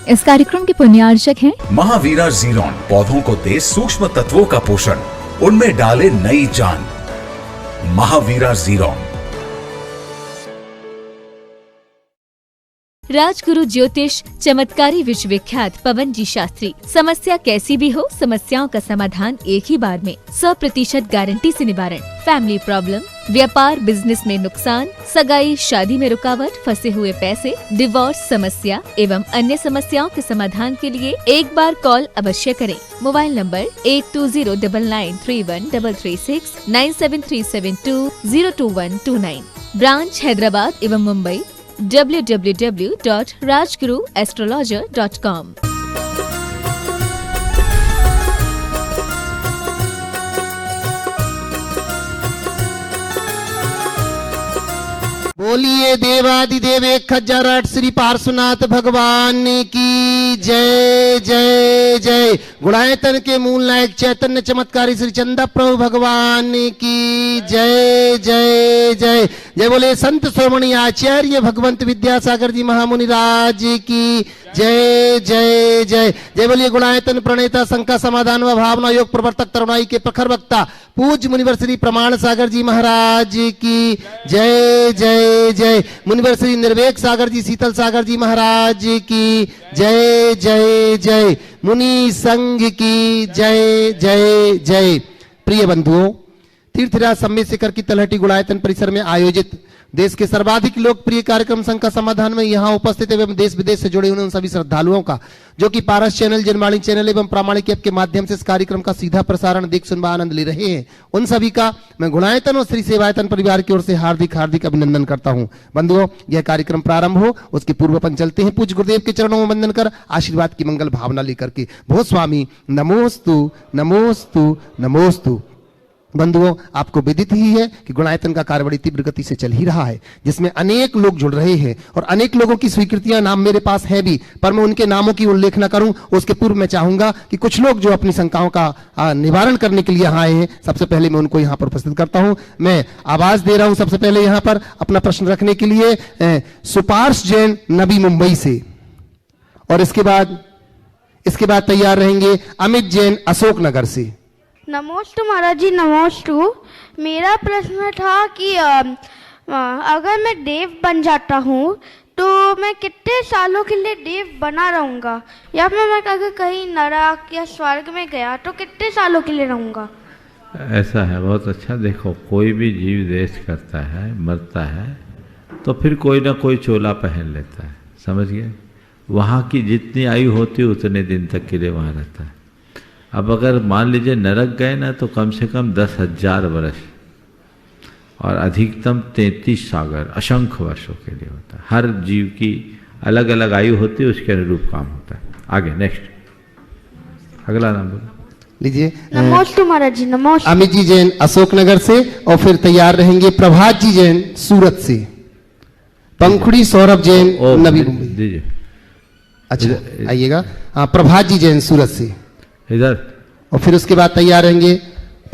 इस कार्यक्रम के पुण्यार्चक हैं महावीरा जीरोन। पौधों को दे सूक्ष्म तत्वों का पोषण, उनमें डाले नई जान। महावीरा जीरोन। राजगुरु ज्योतिष चमत्कारी विश्वविख्यात पवन जी शास्त्री। समस्या कैसी भी हो, समस्याओं का समाधान एक ही बार में, 100% गारंटी से निवारण। फैमिली प्रॉब्लम, व्यापार बिजनेस में नुकसान, सगाई शादी में रुकावट, फंसे हुए पैसे, डिवोर्स समस्या एवं अन्य समस्याओं के समाधान के लिए एक बार कॉल अवश्य करें। Mobile number 8209931336 9737202129। ब्रांच हैदराबाद एवं मुंबई www.rajguruastrologer.com। बोलिए देवादिदेव 1008 श्री पार्श्वनाथ भगवान की जय जय जय। गुणायतन के मूल नायक चैतन्य चमत्कारी श्री चंदा प्रभु भगवान की जय जय जय जय। बोले संत श्रोमणी आचार्य भगवंत विद्यासागर जी महामुनि राज की जय जय जय जय। बोलिए गुणायतन प्रणेता शंका समाधान व भावना योग प्रवर्तक तरुणाई के प्रखर वक्ता पूज्य मुनिवर श्री प्रमाण सागर जी महाराज की जय जय जय। मुनिवर श्री निर्वेक सागर जी शीतल सागर जी महाराज की जय जय जय। मुनि संघ की जय जय जय। प्रिय बंधुओं, तीर्थराज सम्मेद शिखर की तलहटी गुणायतन परिसर में आयोजित देश के सर्वाधिक लोकप्रिय कार्यक्रम संघ का समाधान में यहाँ उपस्थित एवं देश विदेश से जुड़े हुए उन सभी श्रद्धालुओं का जो कि पारस चैनल, जनवाणी चैनल एवं प्रामाणिक ऐप के माध्यम से इस कार्यक्रम का सीधा प्रसारण देख सुन आनंद ले रहे हैं, उन सभी का मैं गुणायतन और श्री सेवायतन परिवार की ओर से हार्दिक हार्दिक अभिनंदन करता हूं। बंधुओं, यह कार्यक्रम प्रारंभ हो उसके पूर्व अपन चलते हैं पूज्य गुरुदेव के चरणों में वंदन कर आशीर्वाद की मंगल भावना लेकर के। भो स्वामी नमोस्तु नमोस्तु नमोस्तु। बंधुओं, आपको विदित ही है कि गुणायतन का कार्य बड़ी तीव्र गति से चल ही रहा है, जिसमें अनेक लोग जुड़ रहे हैं और अनेक लोगों की स्वीकृतियां नाम मेरे पास है भी, पर मैं उनके नामों की उल्लेख न करूं उसके पूर्व मैं चाहूंगा कि कुछ लोग जो अपनी शंकाओं का निवारण करने के लिए यहाँ आए हैं, सबसे पहले मैं उनको यहाँ पर उपस्थित करता हूं। मैं आवाज दे रहा हूं सबसे पहले यहाँ पर अपना प्रश्न रखने के लिए सुपार्श जैन नबी मुंबई से, और इसके बाद तैयार रहेंगे अमित जैन अशोक नगर से। नमोस्तु महाराज जी, नमोस्तु। मेरा प्रश्न था कि अगर मैं देव बन जाता हूँ तो मैं कितने सालों के लिए देव बना रहूँगा, या फिर मैं अगर कहीं नरक या स्वर्ग में गया तो कितने सालों के लिए रहूँगा? ऐसा है, बहुत अच्छा। देखो, कोई भी जीव देश करता है, मरता है तो फिर कोई ना कोई चोला पहन लेता है, समझ गए। वहाँ की जितनी आयु होती है उतने दिन तक के लिए वहाँ रहता है। अब अगर मान लीजिए नरक गए ना तो कम से कम 10,000 वर्ष और अधिकतम 33 सागर असंख्य वर्षों के लिए होता है। हर जीव की अलग अलग आयु होती है, उसके अनुरूप काम होता है। आगे नेक्स्ट, अगला नाम बोलो लीजिए। नमोस्तु महाराज जी, नमोस्तु। अमित जी जैन अशोक नगर से, और फिर तैयार रहेंगे प्रभात जी जैन सूरत से, पंखुड़ी सौरभ जैन नबी मुंबई। दीजिए, अच्छा आइएगा। हाँ, प्रभात जी जैन सूरत से इधर, और फिर उसके बाद तैयार रहेंगे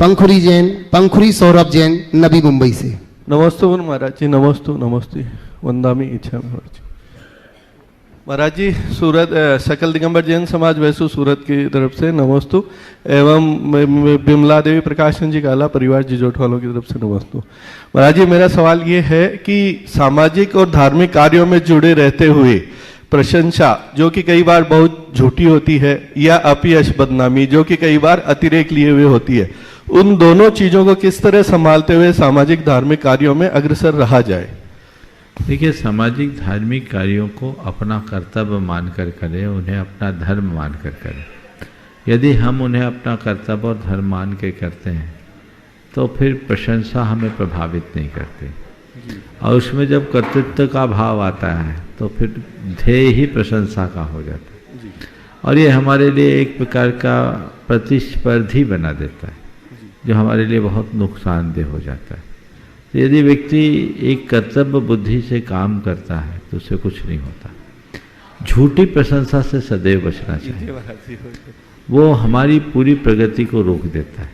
पंखुड़ी सौरभ जैन नबी मुंबई से। नमस्तु महाराज जी, नमस्तु नमस्ते, वंदामी इच्छा महाराज जी। सूरत सकल दिगंबर जैन समाज वैसु सूरत की तरफ से नमस्तु, एवं बिमला देवी प्रकाशन जी काला परिवार जिजोट वालों की तरफ से नमस्तु। महाराज जी, मेरा सवाल ये है कि सामाजिक और धार्मिक कार्यों में जुड़े रहते हुए प्रशंसा जो कि कई बार बहुत झूठी होती है, या अपयश बदनामी जो कि कई बार अतिरेक लिए हुए होती है, उन दोनों चीजों को किस तरह संभालते हुए सामाजिक धार्मिक कार्यों में अग्रसर रहा जाए? देखिए, सामाजिक धार्मिक कार्यों को अपना कर्तव्य मानकर करें, उन्हें अपना धर्म मानकर करें। यदि हम उन्हें अपना कर्तव्य और धर्म मान के करते हैं तो फिर प्रशंसा हमें प्रभावित नहीं करती, और उसमें जब कर्तृत्व का भाव आता है तो फिर ध्येय ही प्रशंसा का हो जाता है, और ये हमारे लिए एक प्रकार का प्रतिस्पर्धी बना देता है जो हमारे लिए बहुत नुकसानदेह हो जाता है। तो यदि व्यक्ति एक कर्तव्य बुद्धि से काम करता है तो उसे कुछ नहीं होता। झूठी प्रशंसा से सदैव बचना चाहिए, वो हमारी पूरी प्रगति को रोक देता है,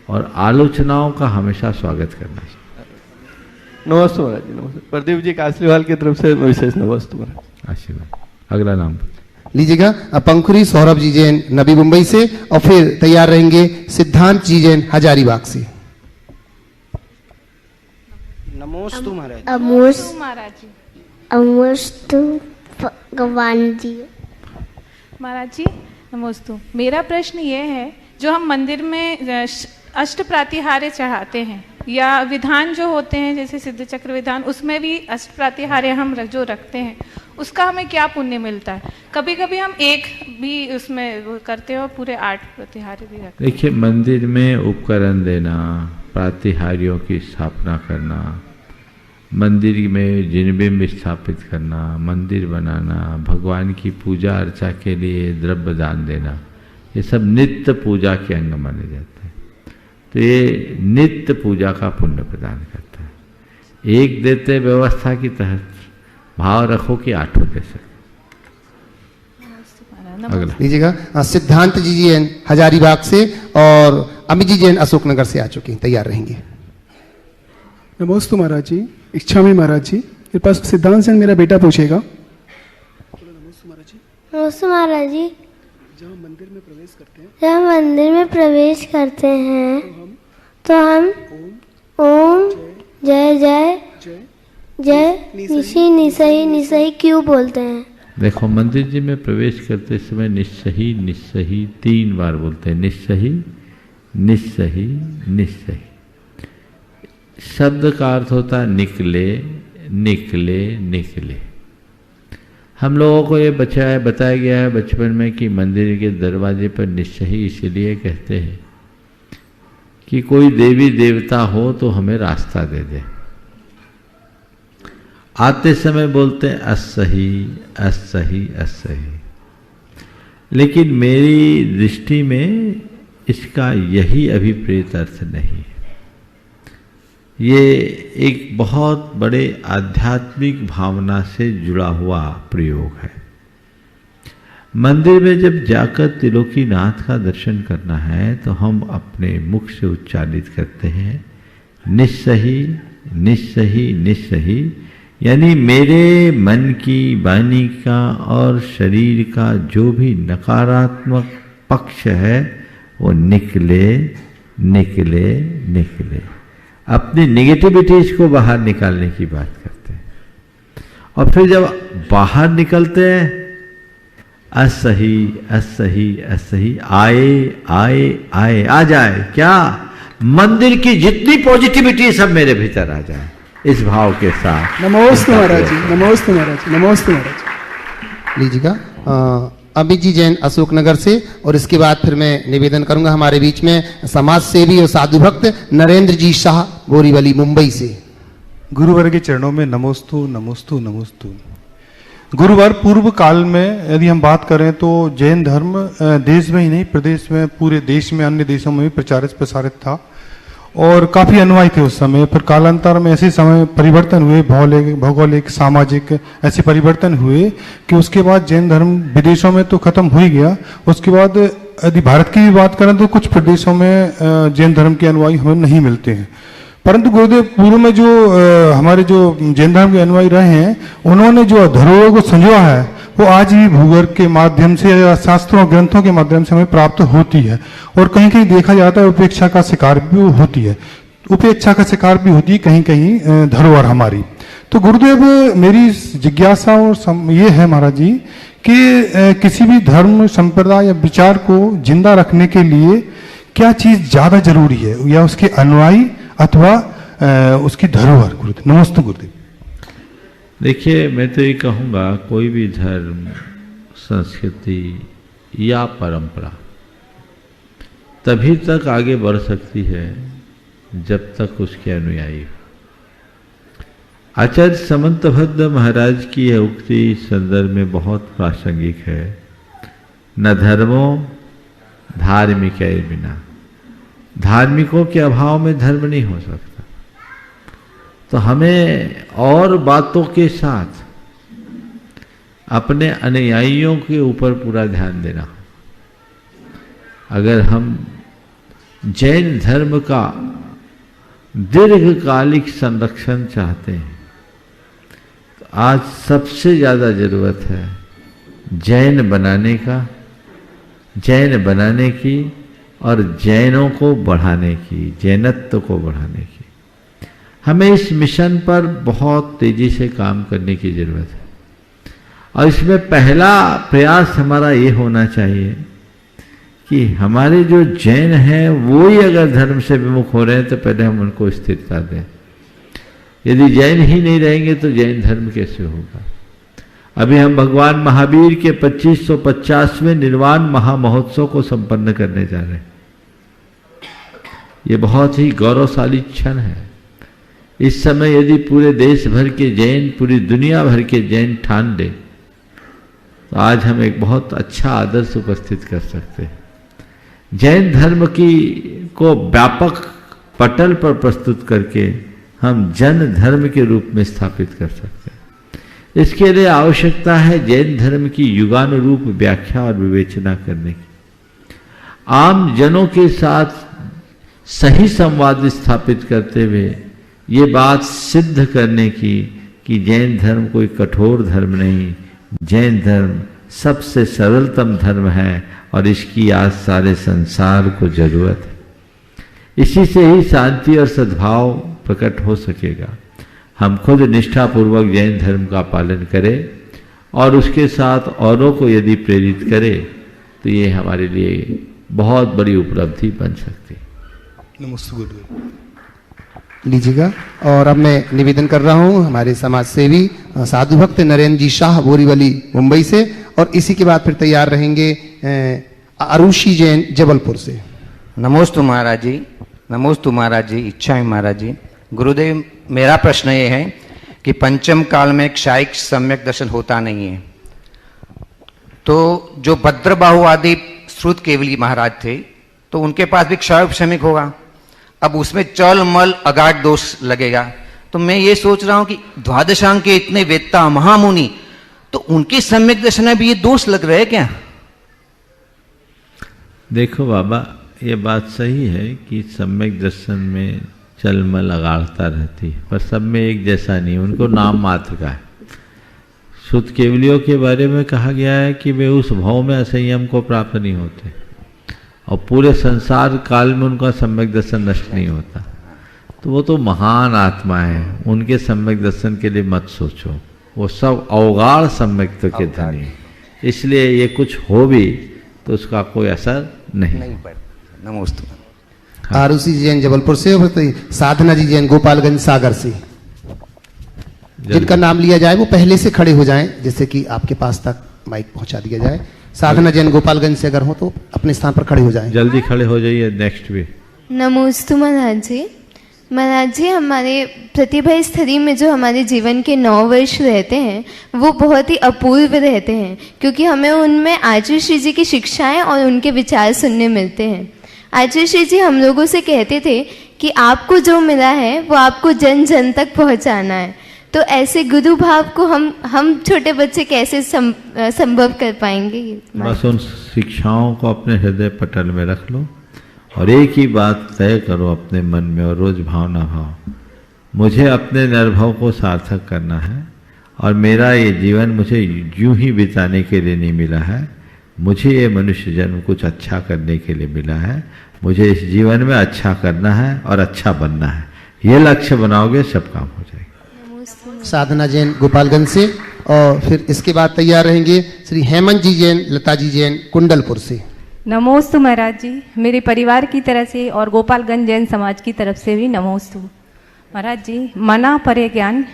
और आलोचनाओं का हमेशा स्वागत करना चाहिए। नमस्ते महाराज जी, नमस्ते। प्रदीप जी कासलीवाल की तरफ से विशेष नमस्ते महाराज। आशीर्वाद। अगला नाम। लीजिएगा पंखुरी सौरभ जी जैन नबी मुंबई से, और फिर तैयार रहेंगे सिद्धांत जी जैन हजारीबाग से। नमोस्तु महाराज। अमोस्तु भगवान जी। महाराज जी नमोस्तु। मेरा प्रश्न ये है, जो हम मंदिर में अष्ट प्रातिहार्य चढ़ाते हैं या विधान जो होते हैं जैसे सिद्ध चक्र विधान, उसमें भी अष्ट प्रातिहार्य हम जो रखते हैं उसका हमें क्या पुण्य मिलता है? कभी कभी हम एक भी उसमें वो करते हैं और पूरे 8 प्रातिहार्य भी रखते हैं। देखिए, मंदिर में उपकरण देना, प्रातिहार्यों की स्थापना करना, मंदिर में जिनबिंब स्थापित करना, मंदिर बनाना, भगवान की पूजा अर्चा के लिए द्रव्य दान देना, ये सब नित्य पूजा के अंग माने जाते हैं। तो ये नित्य पूजा का पुण्य प्रदान करता है। एक देते व्यवस्था की तहत, भाव रखो कि 8 दे सकते। अगला लीजिएगा सिद्धांत जी जैन हजारीबाग से, और अमित जी जैन अशोकनगर से आ चुके हैं, तैयार रहेंगे। नमोस्तु महाराज जी। इच्छा में महाराज जी, मेरे पास सिद्धांत जैन मेरा बेटा पूछेगा। नमस्ते महाराज जी। जब हम मंदिर में प्रवेश करते हैं, तो हम ओम जय जय जय निशी निसही निसही क्यों बोलते हैं? देखो, मंदिर जी में प्रवेश करते समय निस्सही निस्सही 3 बार बोलते हैं। निस्सही निस्सही निस्सही शब्द का अर्थ होता है निकले निकले निकले। हम लोगों को ये बताया गया है बचपन में कि मंदिर के दरवाजे पर निस्सही इसलिए कहते हैं कि कोई देवी देवता हो तो हमें रास्ता दे दे। आते समय बोलते हैं असही असही असही, लेकिन मेरी दृष्टि में इसका यही अभिप्रेत अर्थ नहीं है। ये एक बहुत बड़े आध्यात्मिक भावना से जुड़ा हुआ प्रयोग है। मंदिर में जब जाकर त्रिलोकीनाथ का दर्शन करना है तो हम अपने मुख से उच्चारित करते हैं निस्सही निस्सही निस्सही, यानी मेरे मन की, वाणी का और शरीर का जो भी नकारात्मक पक्ष है वो निकले निकले निकले। अपनी नेगेटिविटीज को बाहर निकालने की बात करते हैं। और फिर जब बाहर निकलते हैं असही असही असही, आए आए आए, आ जाए क्या? मंदिर की जितनी पॉजिटिविटी सब मेरे भीतर आ जाए, इस भाव के साथ। नमोस्तु महाराज जी। नमोस्तु महाराज जी। नमोस्तु महाराज। लीजिएगा अमित जी जैन अशोकनगर से, और इसके बाद फिर मैं निवेदन करूंगा हमारे बीच में समाज सेवी और साधु भक्त नरेंद्र जी शाह बोरीवली मुंबई से। गुरुवर के चरणों में नमोस्तु नमोस्तु नमोस्तु। गुरुवर पूर्व काल में यदि हम बात करें तो जैन धर्म देश में ही नहीं, प्रदेश में, पूरे देश में, अन्य देशों में भी प्रचारित प्रसारित था और काफी अनुयायी थे उस समय। फिर कालांतर में ऐसे समय परिवर्तन हुए, भौगोलिक सामाजिक ऐसे परिवर्तन हुए कि उसके बाद जैन धर्म विदेशों में तो खत्म हो ही गया। उसके बाद यदि भारत की भी बात करें तो कुछ प्रदेशों में जैन धर्म के अनुयायी हमें नहीं मिलते हैं। परंतु गुरुदेव पूर्व में जो हमारे जो जैन धर्म के अनुयायी रहे हैं, उन्होंने जो धरोहर को संजोया है वो आज भी भूगर्भ के माध्यम से या शास्त्रों ग्रंथों के माध्यम से हमें प्राप्त होती है। और कहीं कहीं देखा जाता है उपेक्षा का शिकार भी होती है, उपेक्षा का शिकार भी होती है कहीं कहीं धरोहर हमारी। तो गुरुदेव मेरी जिज्ञासा और ये है महाराज जी कि किसी भी धर्म संप्रदाय या विचार को जिंदा रखने के लिए क्या चीज ज्यादा जरूरी है, या उसके अनुयायी अथवा उसकी धरोहर? गुरुदेव नमस्ते। गुरुदेव देखिए, मैं तो ये कहूँगा कोई भी धर्म, संस्कृति या परंपरा तभी तक आगे बढ़ सकती है जब तक उसके अनुयायी हो। आचार्य समंतभद्र महाराज की यह उक्ति इस संदर्भ में बहुत प्रासंगिक है। न धर्मो धार्मिक बिना, धार्मिकों के अभाव में धर्म नहीं हो सकता। तो हमें और बातों के साथ अपने अनुयायियों के ऊपर पूरा ध्यान देना। अगर हम जैन धर्म का दीर्घकालिक संरक्षण चाहते हैं तो आज सबसे ज़्यादा जरूरत है जैन बनाने की और जैनों को बढ़ाने की, जैनत्व को बढ़ाने की। हमें इस मिशन पर बहुत तेजी से काम करने की जरूरत है और इसमें पहला प्रयास हमारा ये होना चाहिए कि हमारे जो जैन हैं वो ही अगर धर्म से विमुख हो रहे हैं तो पहले हम उनको स्थिरता दें। यदि जैन ही नहीं रहेंगे तो जैन धर्म कैसे होगा। अभी हम भगवान महावीर के 2550वें निर्वाण महामहोत्सव को संपन्न करने जा रहे हैं। ये बहुत ही गौरवशाली क्षण है। इस समय यदि पूरे देश भर के जैन, पूरी दुनिया भर के जैन ठान ले तो आज हम एक बहुत अच्छा आदर्श उपस्थित कर सकते हैं। जैन धर्म को व्यापक पटल पर प्रस्तुत करके हम जन धर्म के रूप में स्थापित कर सकते हैं। इसके लिए आवश्यकता है जैन धर्म की युगानुरूप व्याख्या और विवेचना करने की, आम जनों के साथ सही संवाद स्थापित करते हुए ये बात सिद्ध करने की कि जैन धर्म कोई कठोर धर्म नहीं, जैन धर्म सबसे सरलतम धर्म है और इसकी आज सारे संसार को जरूरत है। इसी से ही शांति और सद्भाव प्रकट हो सकेगा। हम खुद निष्ठापूर्वक जैन धर्म का पालन करें और उसके साथ औरों को यदि प्रेरित करें तो ये हमारे लिए बहुत बड़ी उपलब्धि बन सकती है। नमस्ते। लीजिएगा। और अब मैं निवेदन कर रहा हूं हमारे समाज सेवी साधु भक्त नरेंद्र जी शाह बोरीवली मुंबई से, और इसी के बाद फिर तैयार रहेंगे अरुषि जैन जबलपुर से। नमोस्तु महाराज जी। नमोस्तु महाराज जी। इच्छा महाराज जी। गुरुदेव, मेरा प्रश्न ये है कि पंचम काल में क्षायिक सम्यक दर्शन होता नहीं है, तो जो भद्रबाहु आदि श्रुत केवली महाराज थे तो उनके पास भी क्षय उपशमिक होगा। अब उसमें चल मल अगाध दोष लगेगा, तो मैं ये सोच रहा हूं कि द्वादशांग के इतने वेत्ता महामुनि, तो उनके सम्यक दर्शन में भी ये दोष लग रहे हैं क्या? देखो बाबा, ये बात सही है कि सम्यक दर्शन में चलमल अगाढ़ता रहती है, पर सब में एक जैसा नहीं, उनको नाम मात्र का है। शुद्ध केवलियों के बारे में कहा गया है कि वे उस भाव में असंयम को प्राप्त नहीं होते और पूरे संसार काल में उनका सम्यक दर्शन नष्ट नहीं होता। तो वो तो महान आत्मा है, उनके सम्यक दर्शन के लिए मत सोचो, वो सब अवगाढ़ सम्यक्त्व के धनी है, इसलिए ये कुछ हो भी तो उसका कोई असर नहीं पड़ता। नमस्ते। आरुषि जैन जबलपुर से, और साधना जी जैन गोपालगंज सागर से। जिनका नाम लिया जाए वो पहले से खड़े हो जाएं, जैसे कि आपके पास तक माइक पहुंचा दिया जाए। साधना जैन गोपालगंज से अगर हो तो अपने स्थान पर खड़े हो जाएं। जल्दी खड़े हो जाइए। नेक्स्ट भी। नमोस्तु महाराज जी। महाराज जी, हमारे प्रतिभा स्थली में जो हमारे जीवन के 9 वर्ष रहते हैं वो बहुत ही अपूर्व रहते हैं, क्योंकि हमें उनमें आचार्य श्री जी की शिक्षाएं और उनके विचार सुनने मिलते हैं। आचार्य श्री जी हम लोगों से कहते थे कि आपको जो मिला है वो आपको जन जन तक पहुंचाना है, तो ऐसे गुरु भाव को हम छोटे बच्चे कैसे संभव कर पाएंगे? बस उन शिक्षाओं को अपने हृदय पटल में रख लो और एक ही बात तय करो अपने मन में, और रोज भावना भाव, मुझे अपने निर्भव को सार्थक करना है और मेरा ये जीवन मुझे यूं ही बिताने के लिए नहीं मिला है, मुझे ये मनुष्य जन्म कुछ अच्छा करने के लिए मिला है, मुझे इस जीवन में अच्छा करना है और अच्छा बनना है। ये लक्ष्य बनाओगे सब काम हो जाएगा। साधना जैन गोपालगंज से, और फिर इसके बाद तैयार रहेंगे श्री हेमंत जी जैन लता जी जैन कुंडलपुर से। नमोस्तु महाराज जी। मेरे परिवार की तरफ से और गोपालगंज जैन समाज की तरफ से भी नमोस्तु। महाराज जी, मना परे ज्ञान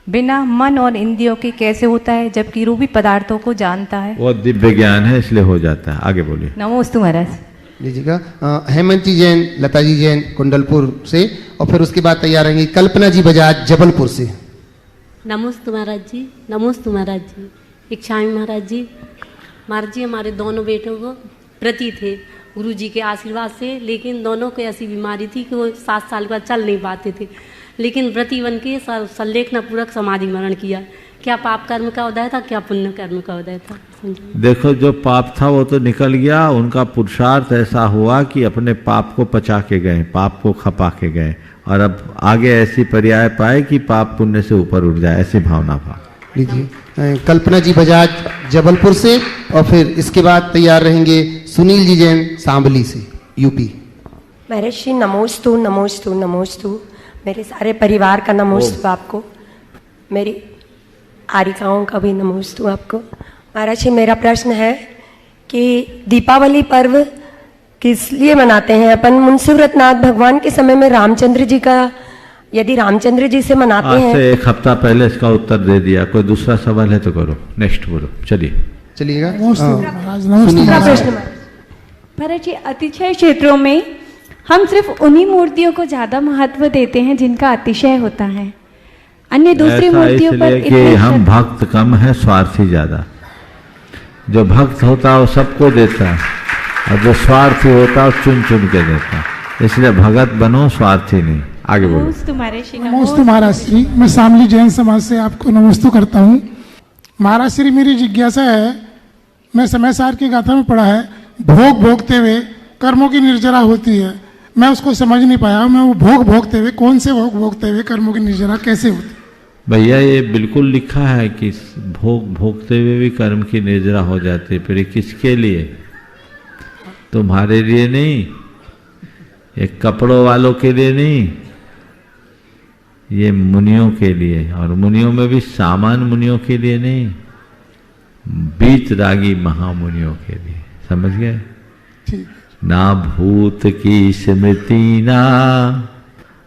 बिना मन और इंद्रियों के कैसे होता है, जबकि रूपी पदार्थों को जानता है? वो दिव्य ज्ञान है, इसलिए हो जाता है। आगे बोलिए। नमोस्तु महाराज। लीजिएगा। हेमंत जी जैन लता जी जैन कुंडलपुर से, और फिर उसके बाद तैयार रहेंगी कल्पना जी बजाज जबलपुर से। नमोस्तु महाराज जी। नमोस्तु महाराज जी। इच्छामी महाराज जी। महाराज जी, हमारे दोनों बेटों को प्रति थे गुरु जी के आशीर्वाद से, लेकिन दोनों को ऐसी बीमारी थी कि वो 7 साल बाद चल नहीं पाते थे, लेकिन व्रती बन के संलेखना पूर्वक समाधि मरण किया। क्या पाप कर्म का उदय था, क्या पुण्य कर्म का उदय था? देखो, जो पाप था वो तो निकल गया, उनका पुरुषार्थ ऐसा हुआ कि अपने पाप को पचा के गए, पाप को खपा के गए, और अब आगे ऐसी पर्याय पाए कि पाप पुण्य से ऊपर उठ जाए, ऐसी भावना भाव। लीजिए कल्पना जी बजाज जबलपुर से, और फिर इसके बाद तैयार रहेंगे सुनील जी जैन सांबली से, यूपी। महर्षि नमोस्तु नमोस्तु नमोस्तु। मेरे सारे परिवार का नमोस्तु आपको, मेरी आरिकाओं का भी नमोस्तु आपको। महर्षि मेरा प्रश्न है कि दीपावली पर्व किस लिए मनाते हैं अपन? मुंशी व्रतनाथ भगवान के समय में रामचंद्र जी का, यदि रामचंद्र जी से मनाते आज हैं। से एक हफ्ता पहले इसका उत्तर दे दिया। कोई दूसरा सवाल है तो करो, नेक्स्ट बोलो, चलिएगा। दूसरा प्रश्न महाराज जी, अतिशय क्षेत्रों में हम सिर्फ उन्हीं मूर्तियों को ज्यादा महत्व देते हैं जिनका अतिशय होता है, अन्य दूसरी मूर्तियों पर कि हम भक्त कम है, स्वार्थी ज्यादा। जो भक्त होता है वो सबको देता है, और जो स्वार्थी होता है वो चुन चुन के देता है। इसलिए भगत बनो, स्वार्थी नहीं। आगे बोलो। नमोस्तु महाराज श्री, मैं शामली जैन समाज से आपको नमोस्तु करता हूँ। महाराज श्री, मेरी जिज्ञासा है, मैं समय सार की गाथा में पढ़ा है, भोग भोगते हुए कर्मों की निर्जरा होती है। मैं उसको समझ नहीं पाया, मैं वो भोग भोगते हुए, कौन से भोग भोगते हुए कर्मों की निर्जरा कैसे होती? भैया ये बिल्कुल लिखा है कि भोग भोगते हुए भी कर्म की निर्जरा हो जाती है। फिर ये किसके लिए? तुम्हारे लिए नहीं, ये कपड़ों वालों के लिए नहीं, ये मुनियों के लिए। और मुनियों में भी सामान्य मुनियों के लिए नहीं, बीतरागी महामुनियों के लिए। समझ गए? ना भूत की स्मृति ना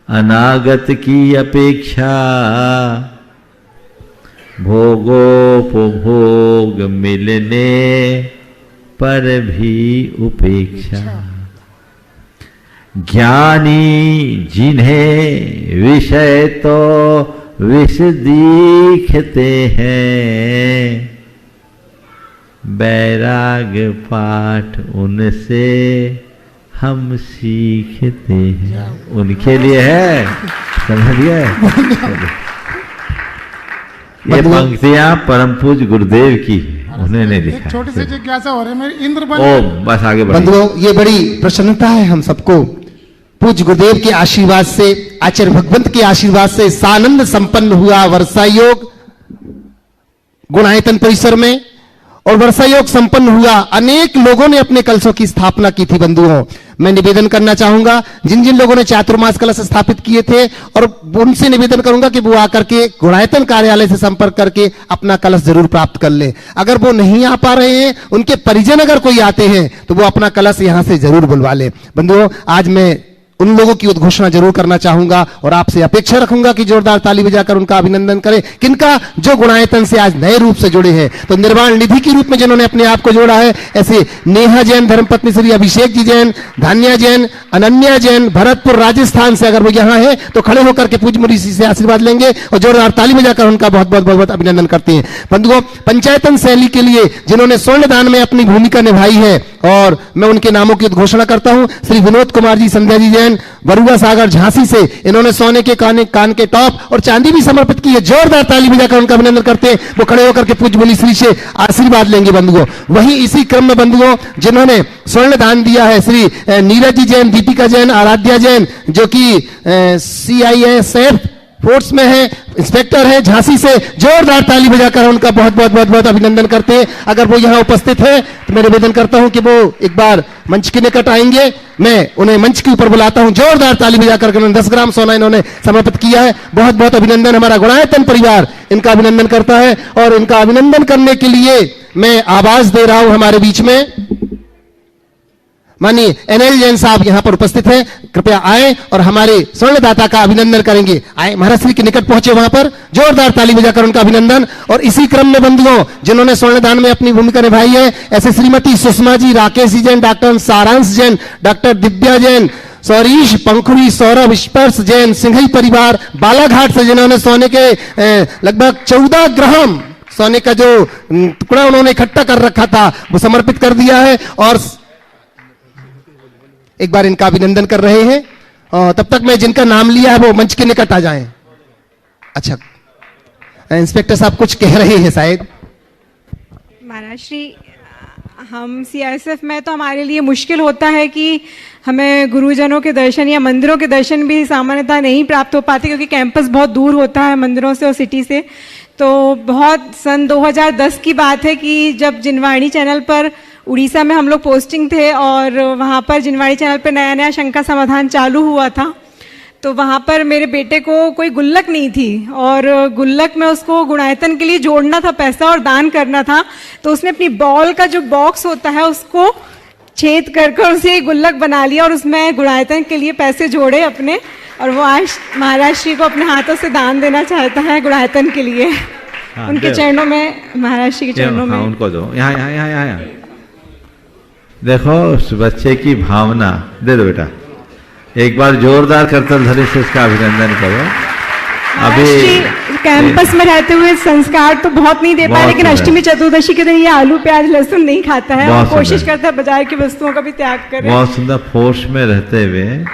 अनागत की अपेक्षा, भोगोपभोग मिलने पर भी उपेक्षा। ज्ञानी जिन्हें विषय तो विष दिखते हैं, बैराग पाठ उनसे हम सीखते हैं। उनके लिए है, समझिए। ये पंक्तियां परम पूज्य गुरुदेव की, उन्होंने लिखा। छोटी सी जिज्ञासा हो रही है मेरी, इंद्र बस आगे बंधुओं, ये बड़ी प्रसन्नता है हम सबको, पूज्य गुरुदेव के आशीर्वाद से, आचार्य भगवंत के आशीर्वाद से सानंद संपन्न हुआ वर्षा योग गुणायतन परिसर में, और वर्षा योग संपन्न हुआ। अनेक लोगों ने अपने कलशों की स्थापना की थी। बंधुओं, मैं निवेदन करना चाहूंगा, जिन जिन लोगों ने चातुर्मास कलश स्थापित किए थे, और उनसे निवेदन करूंगा कि वो आकर के गुणायतन कार्यालय से संपर्क करके अपना कलश जरूर प्राप्त कर ले। अगर वो नहीं आ पा रहे हैं, उनके परिजन अगर कोई आते हैं, तो वो अपना कलश यहां से जरूर बुलवा ले। बंधुओं, आज मैं उन लोगों की उद्घोषणा जरूर करना चाहूंगा और आपसे अपेक्षा रखूंगा कि जोरदार ताली बजाकर उनका अभिनंदन करें। किनका? जो गुणायतन से आज नए रूप से जुड़े हैं। तो निर्वाण निधि के रूप में जिन्होंने अपने आप को जोड़ा है, ऐसे नेहा जैन धर्मपत्नी श्री अभिषेक जी जैन, धान्या जैन, अनन्या जैन, भरतपुर राजस्थान से अगर वो यहाँ है तो खड़े होकर के पूज्य मुनि से आशीर्वाद लेंगे और जोरदार ताली बजाकर उनका बहुत बहुत बहुत बहुत अभिनंदन करते हैं। बंधुओं, पंचायतन शैली के लिए जिन्होंने स्वर्ण दान में अपनी भूमिका निभाई है, और मैं उनके नामों की उद्घोषणा करता हूं। श्री विनोद कुमार जी, संध्या जी जैन, बरुआ सागर झांसी से, इन्होंने सोने के कान के टॉप और चांदी भी समर्पित की है। जोरदार ताली बजाकर उनका अभिनंदन करते हैं। वो खड़े होकर के पूज्य मुनि श्री से आशीर्वाद लेंगे। बंधुओं, वहीं इसी क्रम में बंधुओं जिन्होंने स्वर्ण दान दिया है, श्री नीरज जी जैन, दीपिका जैन, आराध्या जैन, जो कि CISF फोर्स में है, इंस्पेक्टर है झांसी से। जोरदार ताली बजाकर उनका बहुत बहुत बहुत बहुत अभिनंदन करते हैं। अगर वो यहाँ उपस्थित है तो मैं निवेदन करता हूं कि वो एक बार मंच के निकट आएंगे। मैं उन्हें मंच के ऊपर बुलाता हूं। जोरदार ताली बजाकर 10 ग्राम सोना इन्होंने समर्पित किया है। बहुत बहुत अभिनंदन। हमारा गुणायतन परिवार इनका अभिनंदन करता है, और इनका अभिनंदन करने के लिए मैं आवाज दे रहा हूं हमारे बीच में माननीय NL जैन साहब यहां पर उपस्थित हैं। कृपया आए और हमारे स्वर्णदाता का अभिनंदन करेंगे। आए, महाराज श्री के निकट पहुंचे वहां पर। जोरदार ताली बजाकर उनका अभिनंदन। और इसी क्रम में बंधुओं जिन्होंने स्वर्णदान में अपनी भूमिका निभाई है, ऐसे श्रीमती सुषमा जी, राकेश जी जैन, डॉक्टर सारांश जैन, डॉक्टर दिव्या जैन, सौरीश पंखुड़ी, सौरभ स्पर्श जैन, सिंघई परिवार बालाघाट से, जिन्होंने सोने के लगभग 14 ग्राम सोने का जो टुकड़ा उन्होंने इकट्ठा कर रखा था वो समर्पित कर दिया है। और एक बार इनका अभिनंदन कर रहे हैं। तब तक मैं जिनका नाम लिया है वो मंच के निकट आ जाएं। अच्छा, इंस्पेक्टर साहब कुछ कह रहे हैं शायद। महाराज श्री, हम CISF में तो हमारे लिए मुश्किल होता है कि हमें गुरुजनों के दर्शन या मंदिरों के दर्शन भी सामान्यतः नहीं प्राप्त हो पाते, क्योंकि कैंपस बहुत दूर होता है मंदिरों से और सिटी से। तो बहुत सन 2010 की बात है कि जब जिनवाणी चैनल पर उड़ीसा में हम लोग पोस्टिंग थे और वहाँ पर जिनवाणी चैनल पर नया नया शंका समाधान चालू हुआ था, तो वहाँ पर मेरे बेटे को कोई गुल्लक नहीं थी और गुल्लक में उसको गुणायतन के लिए जोड़ना था पैसा और दान करना था। तो उसने अपनी बॉल का जो बॉक्स होता है उसको छेद कर उसे गुल्लक बना लिया और उसमें गुणायतन के लिए पैसे जोड़े अपने, और वो आज महाराज श्री को अपने हाथों से दान देना चाहता है गुणायतन के लिए। उनके चरणों में, महाराज श्री के चरणों में उनको दो। यहाँ देखो उस बच्चे की भावना, दे दो बेटा, एक बार जोरदार करतल ध्वनि से इसका अभिनंदन करो। अभी कैंपस में रहते हुए संस्कार तो बहुत नहीं दे पाए, लेकिन अष्टमी चतुर्दशी के दिन ये आलू प्याज लहसुन नहीं खाता है और कोशिश करता है बाजार की वस्तुओं का भी त्याग करे। बहुत सुंदर। फोर्स में रहते हुए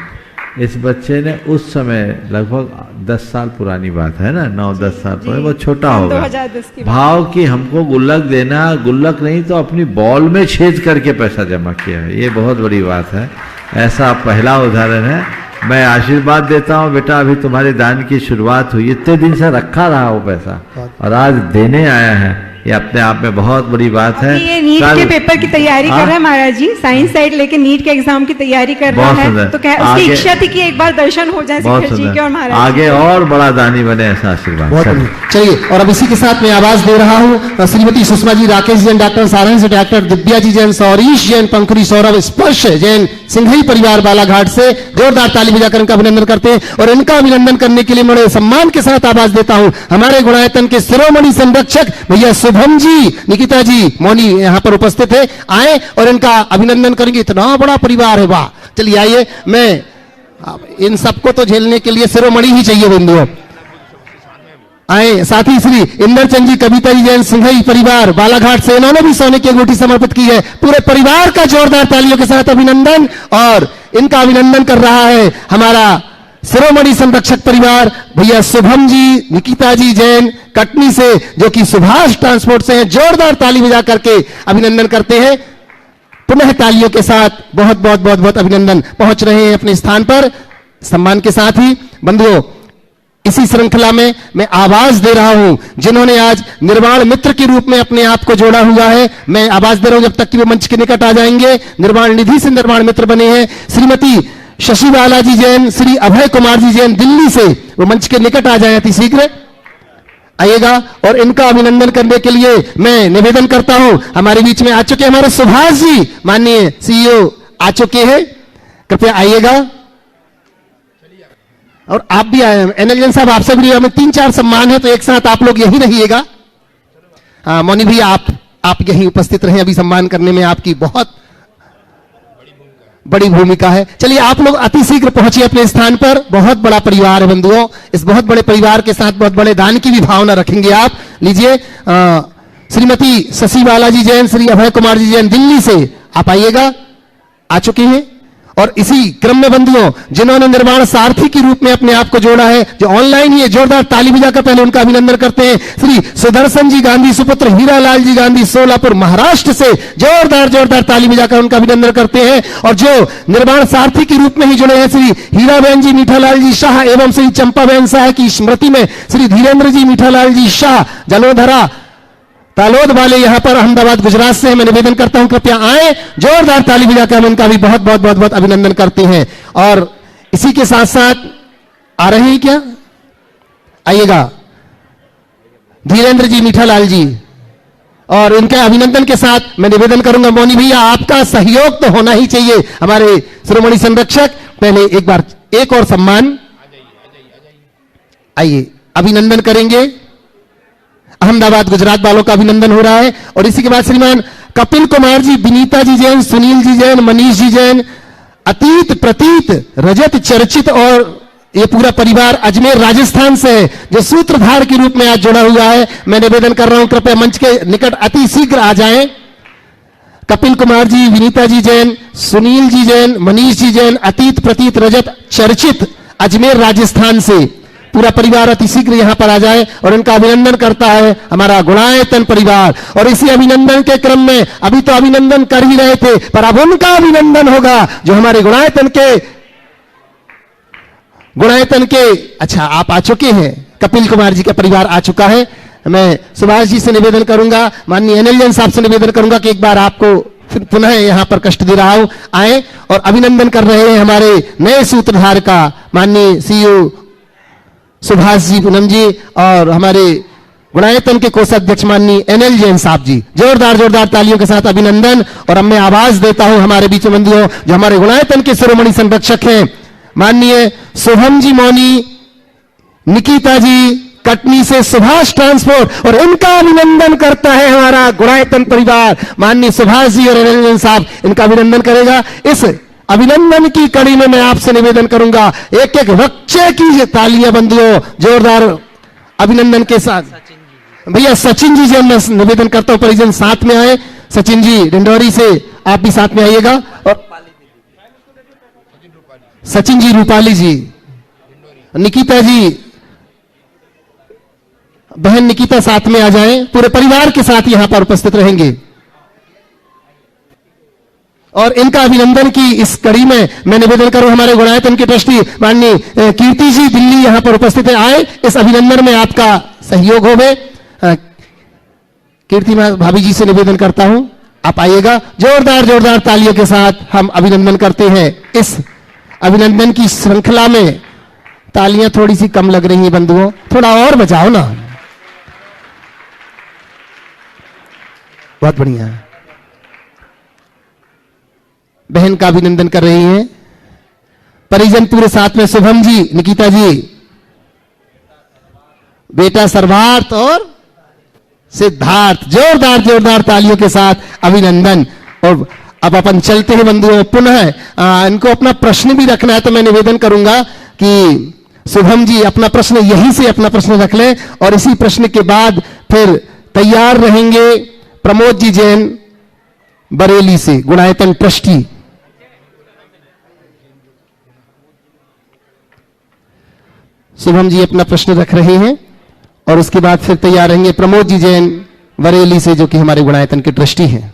इस बच्चे ने उस समय, लगभग 10 साल पुरानी बात है ना, 9-10 साल पुरानी, बहुत छोटा होगा, 2010 की भाव कि हमको गुल्लक देना, गुल्लक नहीं तो अपनी बॉल में छेद करके पैसा जमा किया है। ये बहुत बड़ी बात है। ऐसा पहला उदाहरण है। मैं आशीर्वाद देता हूँ बेटा, अभी तुम्हारे दान की शुरुआत हुई, इतने दिन से रखा रहा वो पैसा और आज देने आया है, ये अपने आप में बहुत बड़ी बात है। ये नीट के पेपर की तैयारी कर रहा है महाराज जी, साइंस साइड लेके नीट के एग्जाम की तैयारी कर रहा है, तो उसकी इच्छा थी कि एक बार दर्शन हो जाए शिखर जी के और महाराज आगे और बड़ा दानी बने, ऐसा आशीर्वाद। चलिए, और अब इसी के साथ मैं आवाज दे रहा हूँ श्रीमती सुषमा जी, राकेश जैन, डॉक्टर सारांश, डॉक्टर दिव्या जी जैन, सौरीश जैन, पंखुरी सौरभ, स्पर्श जैन, सिंघई परिवार बालाघाट से जोरदार ताली बजाकर इनका अभिनंदन करते हैं। और इनका अभिनंदन करने के लिए बड़े सम्मान के साथ आवाज देता हूं हमारे गुणायतन के शिरोमणि संरक्षक भैया शुभम जी, निकिता जी, मौनी यहां पर उपस्थित है, आए और इनका अभिनंदन करेंगे। इतना बड़ा परिवार है, वाह। चलिए आइए, मैं इन सबको तो झेलने के लिए शिरोमणि ही चाहिए बंधुओं। आए साथ ही श्री इंद्रचंद जी, कविता जी जैन, सिंघई परिवार बालाघाट से, इन्होंने भी सोने की अंगूठी समर्पित की है। पूरे परिवार का जोरदार तालियों के साथ अभिनंदन। और इनका अभिनंदन कर रहा है हमारा शिरोमणि संरक्षक परिवार भैया शुभम जी, निकिता जी जैन, कटनी से, जो कि सुभाष ट्रांसपोर्ट से हैं। जोरदार ताली बजा करके अभिनंदन करते हैं। पुनः तालियों के साथ बहुत बहुत बहुत बहुत अभिनंदन। पहुंच रहे हैं अपने स्थान पर सम्मान के साथ ही। बंधुओं, इसी श्रृंखला में मैं आवाज दे रहा हूं जिन्होंने आज निर्वाण मित्र के रूप में अपने आप को जोड़ा हुआ है। मैं आवाज दे रहा हूं जब तक कि वो मंच के निकट आ जाएंगे। निर्वाण निधि से निर्वाण मित्र बने हैं श्रीमती शशि बालाजी जैन, श्री अभय कुमार जी जैन, दिल्ली से। वो मंच के निकट आ जाए अति शीघ्र आइएगा। और इनका अभिनंदन करने के लिए मैं निवेदन करता हूं, हमारे बीच में आ चुके हमारे सुभाष जी, माननीय सीईओ आ चुके हैं, कृपया आइएगा। और आप भी आए हैं एनएल जैन साहब, आपसे भी हमें 3-4 सम्मान है, तो एक साथ आप लोग यहीं रहिएगा। मौनी भैया आप यहीं उपस्थित रहे, अभी सम्मान करने में आपकी बहुत बड़ी भूमिका है। चलिए आप लोग अति शीघ्र पहुंचिए अपने स्थान पर। बहुत बड़ा परिवार है बंधुओं, इस बहुत बड़े परिवार के साथ बहुत बड़े दान की भी भावना रखेंगे आप। लीजिए, श्रीमती शशि बालाजी जैन, श्री अभय कुमार जी जैन, दिल्ली से आप आइएगा, आ चुके हैं। और इसी क्रम में बंधुओं, जिन्होंने निर्वाण सारथी के रूप में अपने आप को जोड़ा है, जो ऑनलाइन ही है, जोरदार ताली बजाकर पहले उनका अभिनंदन करते हैं। श्री सुदर्शन जी गांधी, सुपुत्र हीरालाल जी गांधी, सोलापुर महाराष्ट्र से, जोरदार जोरदार ताली बजाकर उनका अभिनंदन करते हैं। और जो निर्वाण सारथी के रूप में ही जुड़े हैं, श्री हीराबेन जी मीठालाल जी शाह एवं श्री चंपाबेन शाह की स्मृति में श्री धीरेन्द्र जी मीठालाल जी शाह, जलोधरा तालोद वाले यहां पर अहमदाबाद गुजरात से। मैं निवेदन करता हूं कृपया आए, जोरदार ताली बजाकर हम इनका भी बहुत बहुत बहुत बहुत अभिनंदन करते हैं। और इसी के साथ साथ आ रहे हैं क्या, आइएगा धीरेन्द्र जी मीठालाल जी। और इनके अभिनंदन के साथ मैं निवेदन करूंगा, मौनी भैया आपका सहयोग तो होना ही चाहिए हमारे शिरोमणि संरक्षक। पहले एक बार एक और सम्मान, आइए अभिनंदन करेंगे। अहमदाबाद गुजरात वालों का अभिनंदन हो रहा है। और इसी के बाद श्रीमान कपिल कुमार जी, विनीता जी जैन, सुनील जी जैन, मनीष जी जैन, अतीत प्रतीत रजत चर्चित, और ये पूरा परिवार अजमेर राजस्थान से है, जो सूत्रधार के रूप में आज जुड़ा हुआ है। मैं निवेदन कर रहा हूं कृपया मंच के निकट अति शीघ्र आ जाएं। कपिल कुमार जी, विनीता जी जैन, सुनील जी जैन, मनीष जी जैन, अतीत प्रतीत रजत चर्चित, अजमेर राजस्थान से पूरा परिवार अति शीघ्र यहां पर आ जाए। और इनका अभिनंदन करता है हमारा गुणायतन परिवार। और इसी अभिनंदन के क्रम में अभी तो अभिनंदन कर ही रहे थे, पर अब उनका अभिनंदन होगा जो हमारे गुणायतन के अच्छा आप आ चुके हैं, कपिल कुमार जी का परिवार आ चुका है। मैं सुभाष जी से निवेदन करूंगा, माननीय एनएल जैन साहब से निवेदन करूंगा कि एक बार आपको फिर पुनः यहाँ पर कष्ट दे रहा हूं, आए और अभिनंदन कर रहे हैं हमारे नए सूत्रधार का, माननीय सीईओ सुभाष जी पूनम जी और हमारे गुणायतन के कोषाध्यक्ष माननीय एनएल जैन साहब जी। जोरदार जोरदार तालियों के साथ अभिनंदन। और अब मैं आवाज देता हूं हमारे बीच में बंधुओं जो हमारे गुणायतन के शिरोमणि संरक्षक हैं, माननीय शुभम जी मौनी, निकिता जी कटनी से सुभाष ट्रांसपोर्ट, और इनका अभिनंदन करता है हमारा गुणायतन परिवार, माननीय सुभाष जी और एनएल जैन साहब इनका अभिनंदन करेगा। इस अभिनंदन की कड़ी में मैं आपसे निवेदन करूंगा एक एक बच्चे की तालियां बंधुओं जोरदार अभिनंदन के साथ। भैया सचिन जी से मैं निवेदन करता हूं परिजन साथ में आए, सचिन जी डिंडोरी से आप भी साथ में आइएगा, और सचिन जी, रूपाली जी, निकिता जी, बहन निकिता साथ में आ जाएं, पूरे परिवार के साथ यहां पर उपस्थित रहेंगे। और इनका अभिनंदन की इस कड़ी में मैं निवेदन करूं हमारे गुणायतन के ट्रस्टी माननीय कीर्ति जी दिल्ली यहां पर उपस्थित है, आए इस अभिनंदन में आपका सहयोग होवे। कीर्ति भाभी जी से निवेदन करता हूं आप आइएगा, जोरदार जोरदार तालियों के साथ हम अभिनंदन करते हैं। इस अभिनंदन की श्रृंखला में तालियां थोड़ी सी कम लग रही हैं बंधुओं, थोड़ा और बजाओ ना। बहुत बढ़िया, बहन का अभिनंदन कर रही हैं परिजन पूरे साथ में, शुभम जी, निकिता जी, बेटा सर्वार्थ और सिद्धार्थ, जोरदार जोरदार तालियों के साथ अभिनंदन। और अब अपन चलते हैं बंधुओं, पुनः इनको अपना प्रश्न भी रखना है, तो मैं निवेदन करूंगा कि शुभम जी अपना प्रश्न यहीं से अपना प्रश्न रख लें, और इसी प्रश्न के बाद फिर तैयार रहेंगे प्रमोद जी जैन बरेली से, गुणायतन ट्रस्टी। शुभम जी अपना प्रश्न रख रहे हैं और उसके बाद फिर तैयार रहेंगे प्रमोद जी जैन बरेली से, जो कि हमारे गुणायतन के ट्रस्टी हैं।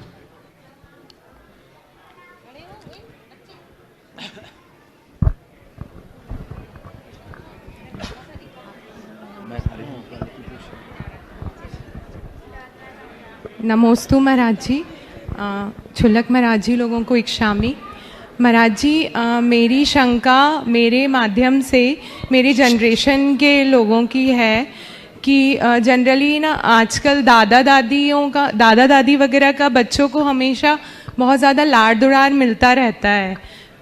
नमोस्तु महाराज जी, छुल्लक महाराज जी लोगों को इक्षामी। महाराज जी, मेरी शंका मेरे माध्यम से मेरी जनरेशन के लोगों की है कि जनरली ना आजकल दादा दादी वगैरह का बच्चों को हमेशा बहुत ज़्यादा लाड दुलार मिलता रहता है।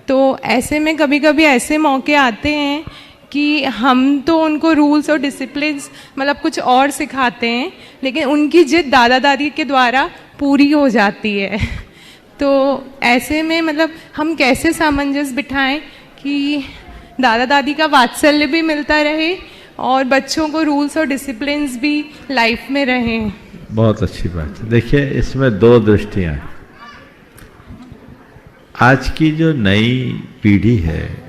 तो ऐसे में कभी कभी ऐसे मौके आते हैं कि हम तो उनको रूल्स और डिसिप्लिन्स मतलब कुछ और सिखाते हैं, लेकिन उनकी जिद दादा दादी के द्वारा पूरी हो जाती है। तो ऐसे में मतलब हम कैसे सामंजस्य बिठाएं कि दादा दादी का वात्सल्य भी मिलता रहे और बच्चों को रूल्स और डिसिप्लिन्स भी लाइफ में रहें। बहुत अच्छी बात है। देखिए, इसमें दो दृष्टियां हैं। आज की जो नई पीढ़ी है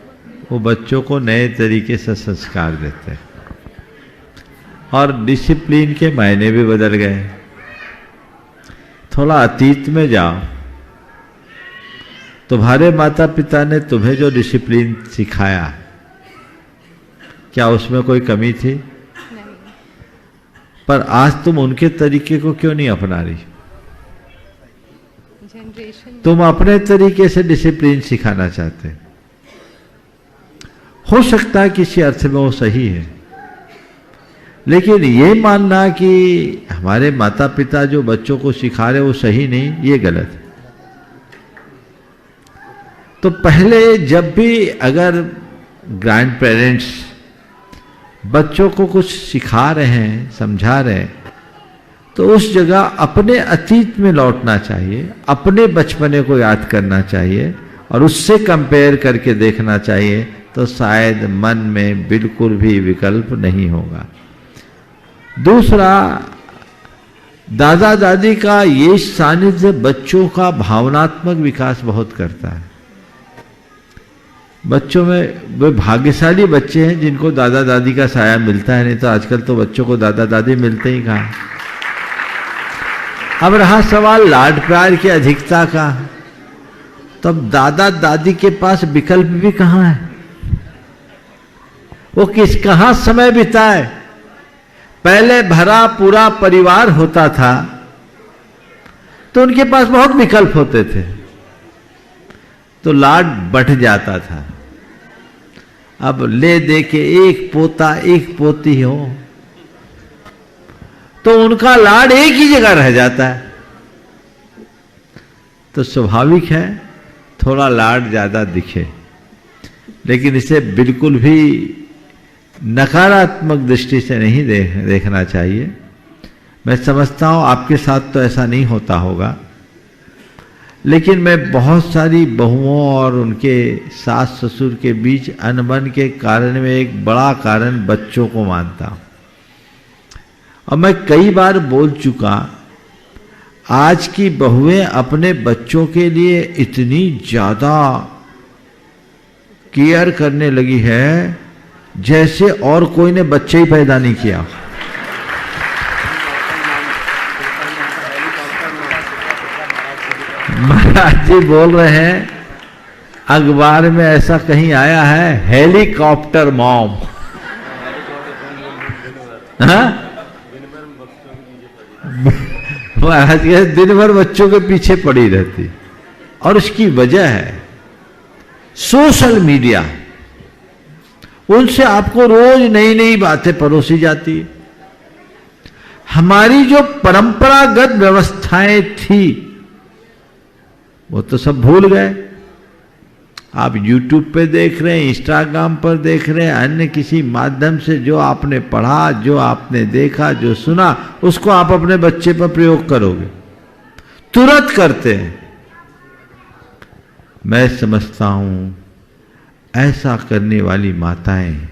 वो बच्चों को नए तरीके से संस्कार देते हैं और डिसिप्लिन के मायने भी बदल गए। थोड़ा अतीत में जाओ, तुम्हारे माता पिता ने तुम्हें जो डिसिप्लिन सिखाया, क्या उसमें कोई कमी थी? नहीं। पर आज तुम उनके तरीके को क्यों नहीं अपना रही? तुम अपने तरीके से डिसिप्लिन सिखाना चाहते। हो सकता है किसी अर्थ में वो सही है, लेकिन ये मानना कि हमारे माता पिता जो बच्चों को सिखा रहे वो सही नहीं, ये गलत है। तो पहले जब भी अगर ग्रैंड पेरेंट्स बच्चों को कुछ सिखा रहे हैं, समझा रहे हैं, तो उस जगह अपने अतीत में लौटना चाहिए, अपने बचपने को याद करना चाहिए और उससे कंपेयर करके देखना चाहिए, तो शायद मन में बिल्कुल भी विकल्प नहीं होगा। दूसरा, दादा दादी का ये सानिध्य बच्चों का भावनात्मक विकास बहुत करता है। बच्चों में वे भाग्यशाली बच्चे हैं जिनको दादा दादी का साया मिलता है, नहीं तो आजकल तो बच्चों को दादा दादी मिलते ही कहाँ। अब रहा सवाल लाड प्यार की अधिकता का, तब दादा दादी के पास विकल्प भी कहाँ है? वो कहाँ समय बिताए? पहले भरा पूरा परिवार होता था तो उनके पास बहुत विकल्प होते थे, तो लाड बढ़ जाता था। अब ले दे के एक पोता एक पोती हो तो उनका लाड एक ही जगह रह जाता है। तो स्वाभाविक है थोड़ा लाड ज्यादा दिखे, लेकिन इसे बिल्कुल भी नकारात्मक दृष्टि से नहीं देखना चाहिए। मैं समझता हूं आपके साथ तो ऐसा नहीं होता होगा, लेकिन मैं बहुत सारी बहुओं और उनके सास ससुर के बीच अनबन के कारण में एक बड़ा कारण बच्चों को मानता हूं। और मैं कई बार बोल चुका, आज की बहुएं अपने बच्चों के लिए इतनी ज्यादा केयर करने लगी है जैसे और कोई ने बच्चे ही पैदा नहीं किया। महाराज जी बोल रहे हैं अखबार में ऐसा कहीं आया है, हेलीकॉप्टर मॉम। हाँ? महाराज जी दिन भर बच्चों के पीछे पड़ी रहती, और उसकी वजह है सोशल मीडिया। उनसे आपको रोज नई नई बातें परोसी जाती। हमारी जो परंपरागत व्यवस्थाएं थी वो तो सब भूल गए। आप YouTube पे देख रहे हैं, इंस्टाग्राम पर देख रहे हैं, अन्य किसी माध्यम से जो आपने पढ़ा, जो आपने देखा, जो सुना, उसको आप अपने बच्चे पर प्रयोग करोगे, तुरंत करते हैं। मैं समझता हूं ऐसा करने वाली माताएं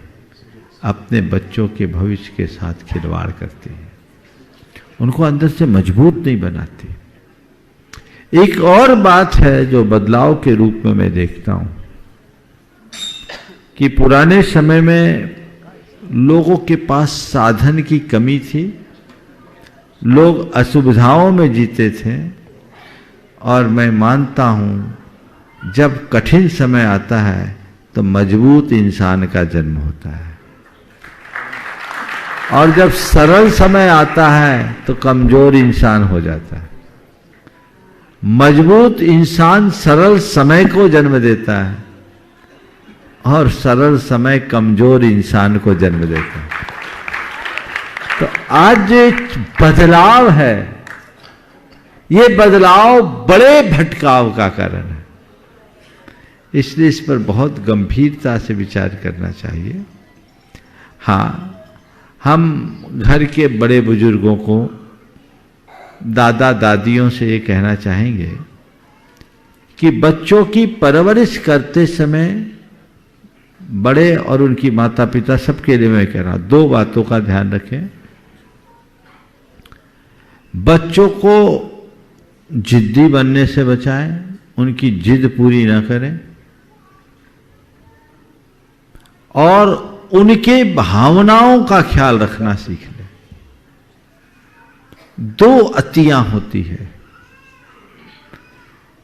अपने बच्चों के भविष्य के साथ खिलवाड़ करती हैं, उनको अंदर से मजबूत नहीं बनाती। एक और बात है जो बदलाव के रूप में मैं देखता हूं कि पुराने समय में लोगों के पास साधन की कमी थी, लोग असुविधाओं में जीते थे, और मैं मानता हूं जब कठिन समय आता है तो मजबूत इंसान का जन्म होता है, और जब सरल समय आता है तो कमजोर इंसान हो जाता है। मजबूत इंसान सरल समय को जन्म देता है, और सरल समय कमजोर इंसान को जन्म देता है। तो आज जो बदलाव है, ये बदलाव बड़े भटकाव का कारण है, इसलिए इस पर बहुत गंभीरता से विचार करना चाहिए। हाँ, हम घर के बड़े बुजुर्गों को, दादा दादियों से ये कहना चाहेंगे कि बच्चों की परवरिश करते समय बड़े और उनकी माता पिता सबके लिए मैं कह रहा हूं, दो बातों का ध्यान रखें। बच्चों को जिद्दी बनने से बचाएं, उनकी जिद पूरी ना करें, और उनके भावनाओं का ख्याल रखना सीख लें। दो अतियां होती है,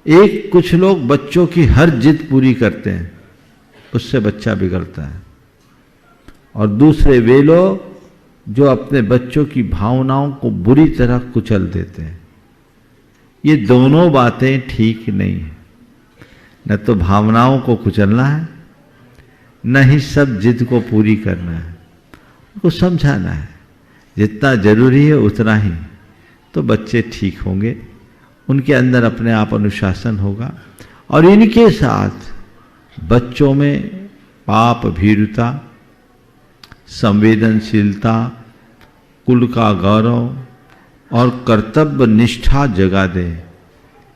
एक कुछ लोग बच्चों की हर जिद पूरी करते हैं, उससे बच्चा बिगड़ता है, और दूसरे वे लोग जो अपने बच्चों की भावनाओं को बुरी तरह कुचल देते हैं। ये दोनों बातें ठीक नहीं है, न तो भावनाओं को कुचलना है, न ही सब जिद को पूरी करना है। उनको समझाना है, जितना जरूरी है उतना ही, तो बच्चे ठीक होंगे, उनके अंदर अपने आप अनुशासन होगा, और इनके साथ बच्चों में पाप भीरुता, संवेदनशीलता, कुल का गौरव और कर्तव्य निष्ठा जगा दे,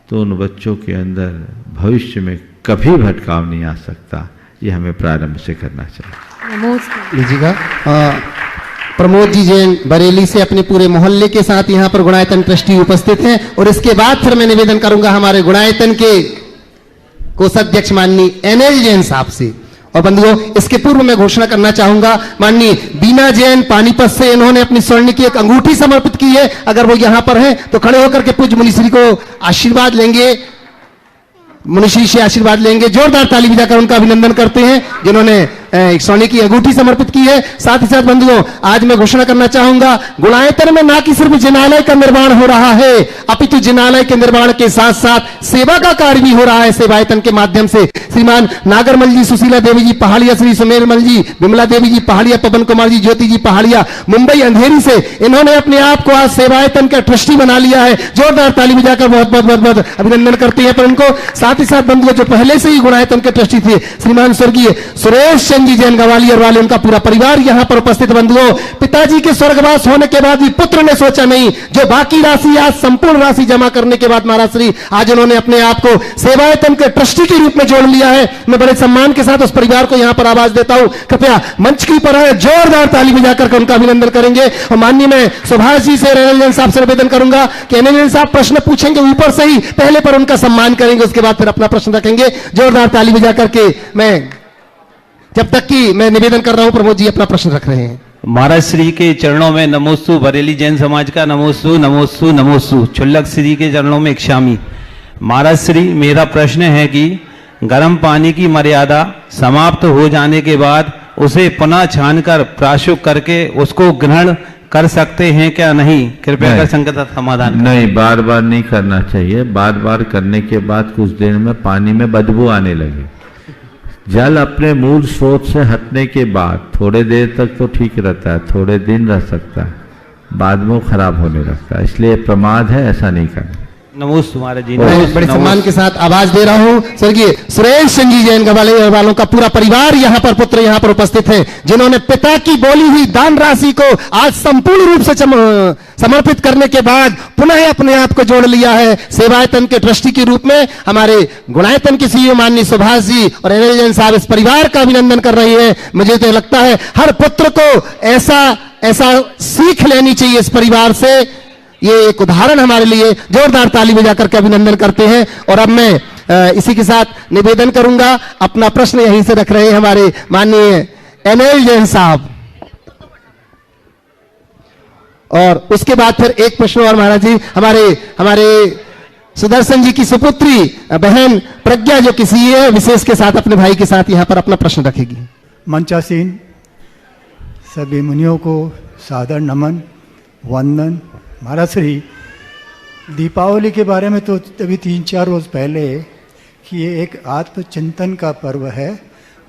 तो उन बच्चों के अंदर भविष्य में कभी भटकाव नहीं आ सकता। ये हमें प्रारंभ से करना चाहिए। लीजिएगा प्रमोद जी जैन बरेली से अपने पूरे मोहल्ले के साथ यहाँ पर गुणायतन ट्रस्टी उपस्थित हैं, और इसके बाद फिर मैं निवेदन करूंगा हमारे गुणायतन के कोषाध्यक्ष माननीय एनएल जैन साहब से। और बंधुओं, इसके पूर्व मैं घोषणा करना चाहूंगा, माननीय बीना जैन पानीपत से इन्होंने अपनी स्वर्ण की एक अंगूठी समर्पित की है। अगर वो यहां पर हैं तो खड़े होकर के पूज्य मुनिश्री को आशीर्वाद लेंगे, मुनिश्री से आशीर्वाद लेंगे। जोरदार ताली बजाकर उनका अभिनंदन करते हैं जिन्होंने सोने की अंगूठी समर्पित की है। साथ ही साथ बंधुओं, आज मैं घोषणा करना चाहूंगा, गुणायतन में ना कि सिर्फ जिनालय का निर्माण हो रहा है, अपितु जिनालय के निर्माण के साथ साथ सेवा का कार्य भी हो रहा है। सेवायतन के माध्यम से श्रीमान नागरमल जी, सुशीला देवी जी पहाड़िया, श्री सुमेरमल जी, विमला देवी जी पहाड़िया, पवन कुमार जी, ज्योति जी पहाड़िया, मुंबई अंधेरी से इन्होंने अपने आप को आज सेवायतन का ट्रस्टी बना लिया है। जोरदार ताली बजाकर बहुत बहुत बहुत बहुत अभिनंदन करते हैं पर उनको। साथ ही साथ बंधुओं, जो पहले से ही गुणायतन के ट्रस्टी थे श्रीमान स्वर्गीय सुरेश चंद जी जैन ग्वालियर वाले, उनका पूरा परिवार यहां पर उपस्थित। बंधुओं, पिताजी के स्वर्गवास होने के बाद भी पुत्र ने सोचा नहीं, जो बाकी राशि आज संपूर्ण राशि जमा करने के बाद महाराज श्री आज उन्होंने अपने आप को सेवायतन के ट्रस्टी के रूप में जोड़ लिया है। मैं बड़े सम्मान के साथ उस परिवार को यहां पर आवाज देता हूं। कृपया मंच की पर आए, जोरदार ताली बजाकर उनका अभिनंदन करेंगे। और माननीय मैं सुभाष जी से, एनएल साहब से निवेदन करूंगा कि एनएल साहब प्रश्न पूछेंगे ऊपर से ही, पहले पर उनका सम्मान करेंगे, उसके बाद फिर अपना प्रश्न रखेंगे। जोरदार ताली बजा करके मैं, जब तक कि मैं निवेदन कर रहा हूं, प्रमोद जी अपना प्रश्न रख रहे हैं। महाराज श्री के चरणों में नमोस्तु, बरेली जैन समाज का नमोस्तु नमोस्तु नमोस्तु। छुल्लक श्री के चरणों में इक्षामी। महाराज श्री, मेरा प्रश्न है कि गर्म पानी की मर्यादा समाप्त हो जाने के बाद उसे पुनः छानकर प्राशुक करके उसको ग्रहण कर सकते हैं क्या? नहीं, कृपया कर संगत समाधान। नहीं, बार बार नहीं करना चाहिए। बार बार करने के बाद कुछ देर में पानी में बदबू आने लगे। जल अपने मूल स्रोत से हटने के बाद थोड़े देर तक तो ठीक रहता है, थोड़े दिन रह सकता है, बाद में खराब होने लगता है। इसलिए प्रमाद है, ऐसा नहीं करना। नमोस्तु महाराज जी। बड़े सम्मान के साथ आवाज दे रहा हूं स्वर्गीय सुरेश सिंह जी जैन ग्वालियर वालों का पूरा परिवार यहां पर, पुत्र यहां पर उपस्थित है, जिन्होंने पिता की बोली हुई दान राशि को आज संपूर्ण रूप से समर्पित करने के बाद पुनः अपने आप को जोड़ लिया है सेवायतन के ट्रस्टी के रूप में। हमारे गुणायतन के सीईओ माननीय सुभाष जी और एनएल जैन साहब इस परिवार का अभिनंदन कर रही है। मुझे तो लगता है हर पुत्र को ऐसा सीख लेनी चाहिए इस परिवार से। ये एक उदाहरण हमारे लिए, जोरदार ताली बजाकर के अभिनंदन करते हैं। और अब मैं इसी के साथ निवेदन करूंगा, अपना प्रश्न यहीं से रख रहे हैं हमारे माननीय एनएल जैन साहब, और उसके बाद फिर एक प्रश्न और महाराज जी हमारे सुदर्शन जी की सुपुत्री बहन प्रज्ञा जो किसी है विशेष के साथ अपने भाई के साथ यहां पर अपना प्रश्न रखेगी। मंचासीन सभी मुनियों को सादर नमन वंदन। महाराज श्री, दीपावली के बारे में तो अभी 3-4 रोज़ पहले कि ये एक आत्मचिंतन का पर्व है,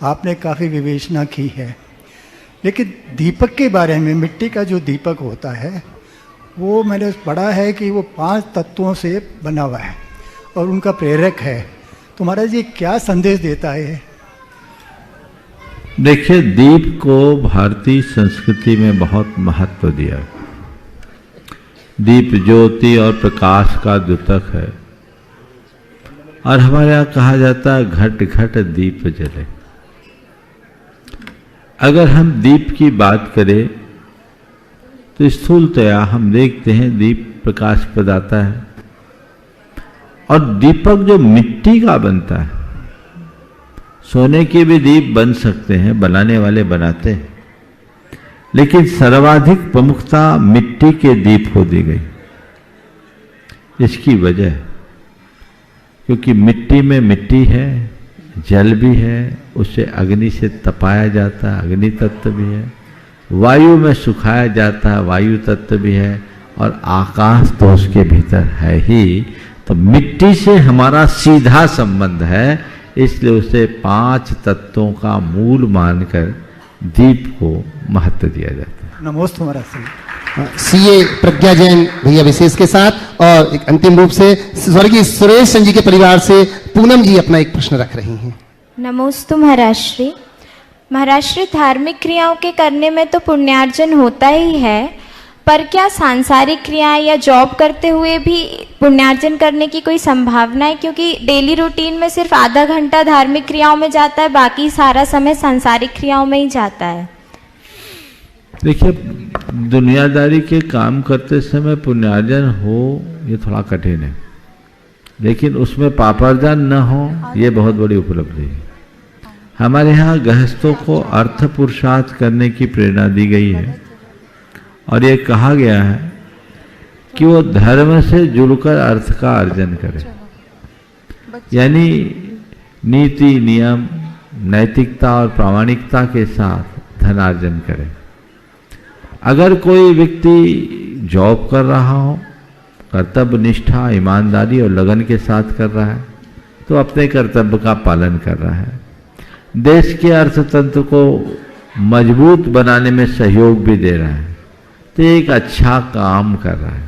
आपने काफ़ी विवेचना की है, लेकिन दीपक के बारे में, मिट्टी का जो दीपक होता है वो मैंने पढ़ा है कि वो 5 तत्वों से बना हुआ है और उनका प्रेरक है। तो महाराज ये क्या संदेश देता है? देखिए, दीप को भारतीय संस्कृति में बहुत महत्व दिया। दीप ज्योति और प्रकाश का द्योतक है, और हमारे यहाँ कहा जाता है घट घट दीप जले। अगर हम दीप की बात करें तो स्थूलतया हम देखते हैं दीप प्रकाश प्रदाता है, और दीपक जो मिट्टी का बनता है, सोने के भी दीप बन सकते हैं, बनाने वाले बनाते हैं, लेकिन सर्वाधिक प्रमुखता मिट्टी के दीप को दी गई। इसकी वजह क्योंकि मिट्टी में मिट्टी है, जल भी है, उसे अग्नि से तपाया जाता है, अग्नि तत्व भी है, वायु में सुखाया जाता है, वायु तत्व भी है, और आकाश तो उसके भीतर है ही। तो मिट्टी से हमारा सीधा संबंध है, इसलिए उसे 5 तत्वों का मूल मानकर दीप को महत्व दिया जाता है। नमोस्तु महाराज। सीए प्रज्ञा जैन भैया विशेष के साथ, और एक अंतिम रूप से स्वर्गीय सुरेश सिंह जी के परिवार से पूनम जी अपना एक प्रश्न रख रही हैं। नमोस्तु महाराज श्री। महाराज श्री, धार्मिक क्रियाओं के करने में तो पुण्यार्जन होता ही है, पर क्या सांसारिक क्रियाएं या जॉब करते हुए भी पुण्यार्जन करने की कोई संभावना है? क्योंकि डेली रूटीन में सिर्फ आधा घंटा धार्मिक क्रियाओं में जाता है, बाकी सारा समय सांसारिक क्रियाओं में ही जाता है। देखिए, दुनियादारी के काम करते समय पुण्यार्जन हो ये थोड़ा कठिन है, लेकिन उसमें पापार्जन न हो ये बहुत बड़ी उपलब्धि है। हमारे यहाँ गृहस्थों को अर्थ पुरुषार्थ करने की प्रेरणा दी गई है, और ये कहा गया है कि वो धर्म से जुड़कर अर्थ का अर्जन करे, यानी नीति नियम नैतिकता और प्रामाणिकता के साथ धनार्जन करें। अगर कोई व्यक्ति जॉब कर रहा हो, कर्तव्य निष्ठा, ईमानदारी और लगन के साथ कर रहा है, तो अपने कर्तव्य का पालन कर रहा है, देश के अर्थतंत्र को मजबूत बनाने में सहयोग भी दे रहा है, तो एक अच्छा काम कर रहा है।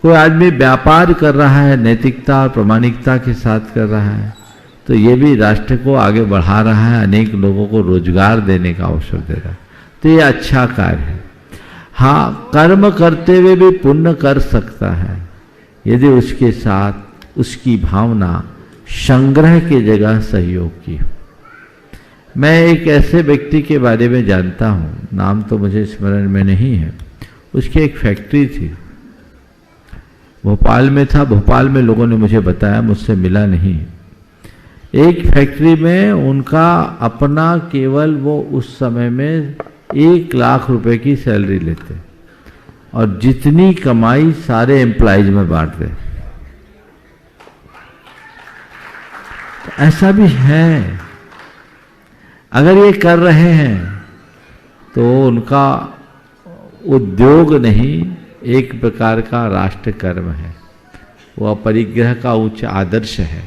कोई आदमी व्यापार कर रहा है, नैतिकता और प्रामाणिकता के साथ कर रहा है, तो ये भी राष्ट्र को आगे बढ़ा रहा है, अनेक लोगों को रोजगार देने का अवसर दे रहा है, तो ये अच्छा कार्य है। हाँ, कर्म करते हुए भी पुण्य कर सकता है यदि उसके साथ उसकी भावना संग्रह की जगह सहयोग की हो। मैं एक ऐसे व्यक्ति के बारे में जानता हूँ, नाम तो मुझे स्मरण में नहीं है, उसकी एक फैक्ट्री थी, भोपाल में था। भोपाल में लोगों ने मुझे बताया, मुझसे मिला नहीं। एक फैक्ट्री में उनका अपना केवल वो उस समय में 1 लाख रुपए की सैलरी लेते और जितनी कमाई सारे एम्प्लॉइज में बांट दे। तो ऐसा भी है। अगर ये कर रहे हैं तो उनका उद्योग नहीं, एक प्रकार का राष्ट्र कर्म है, वो अपरिग्रह का उच्च आदर्श है।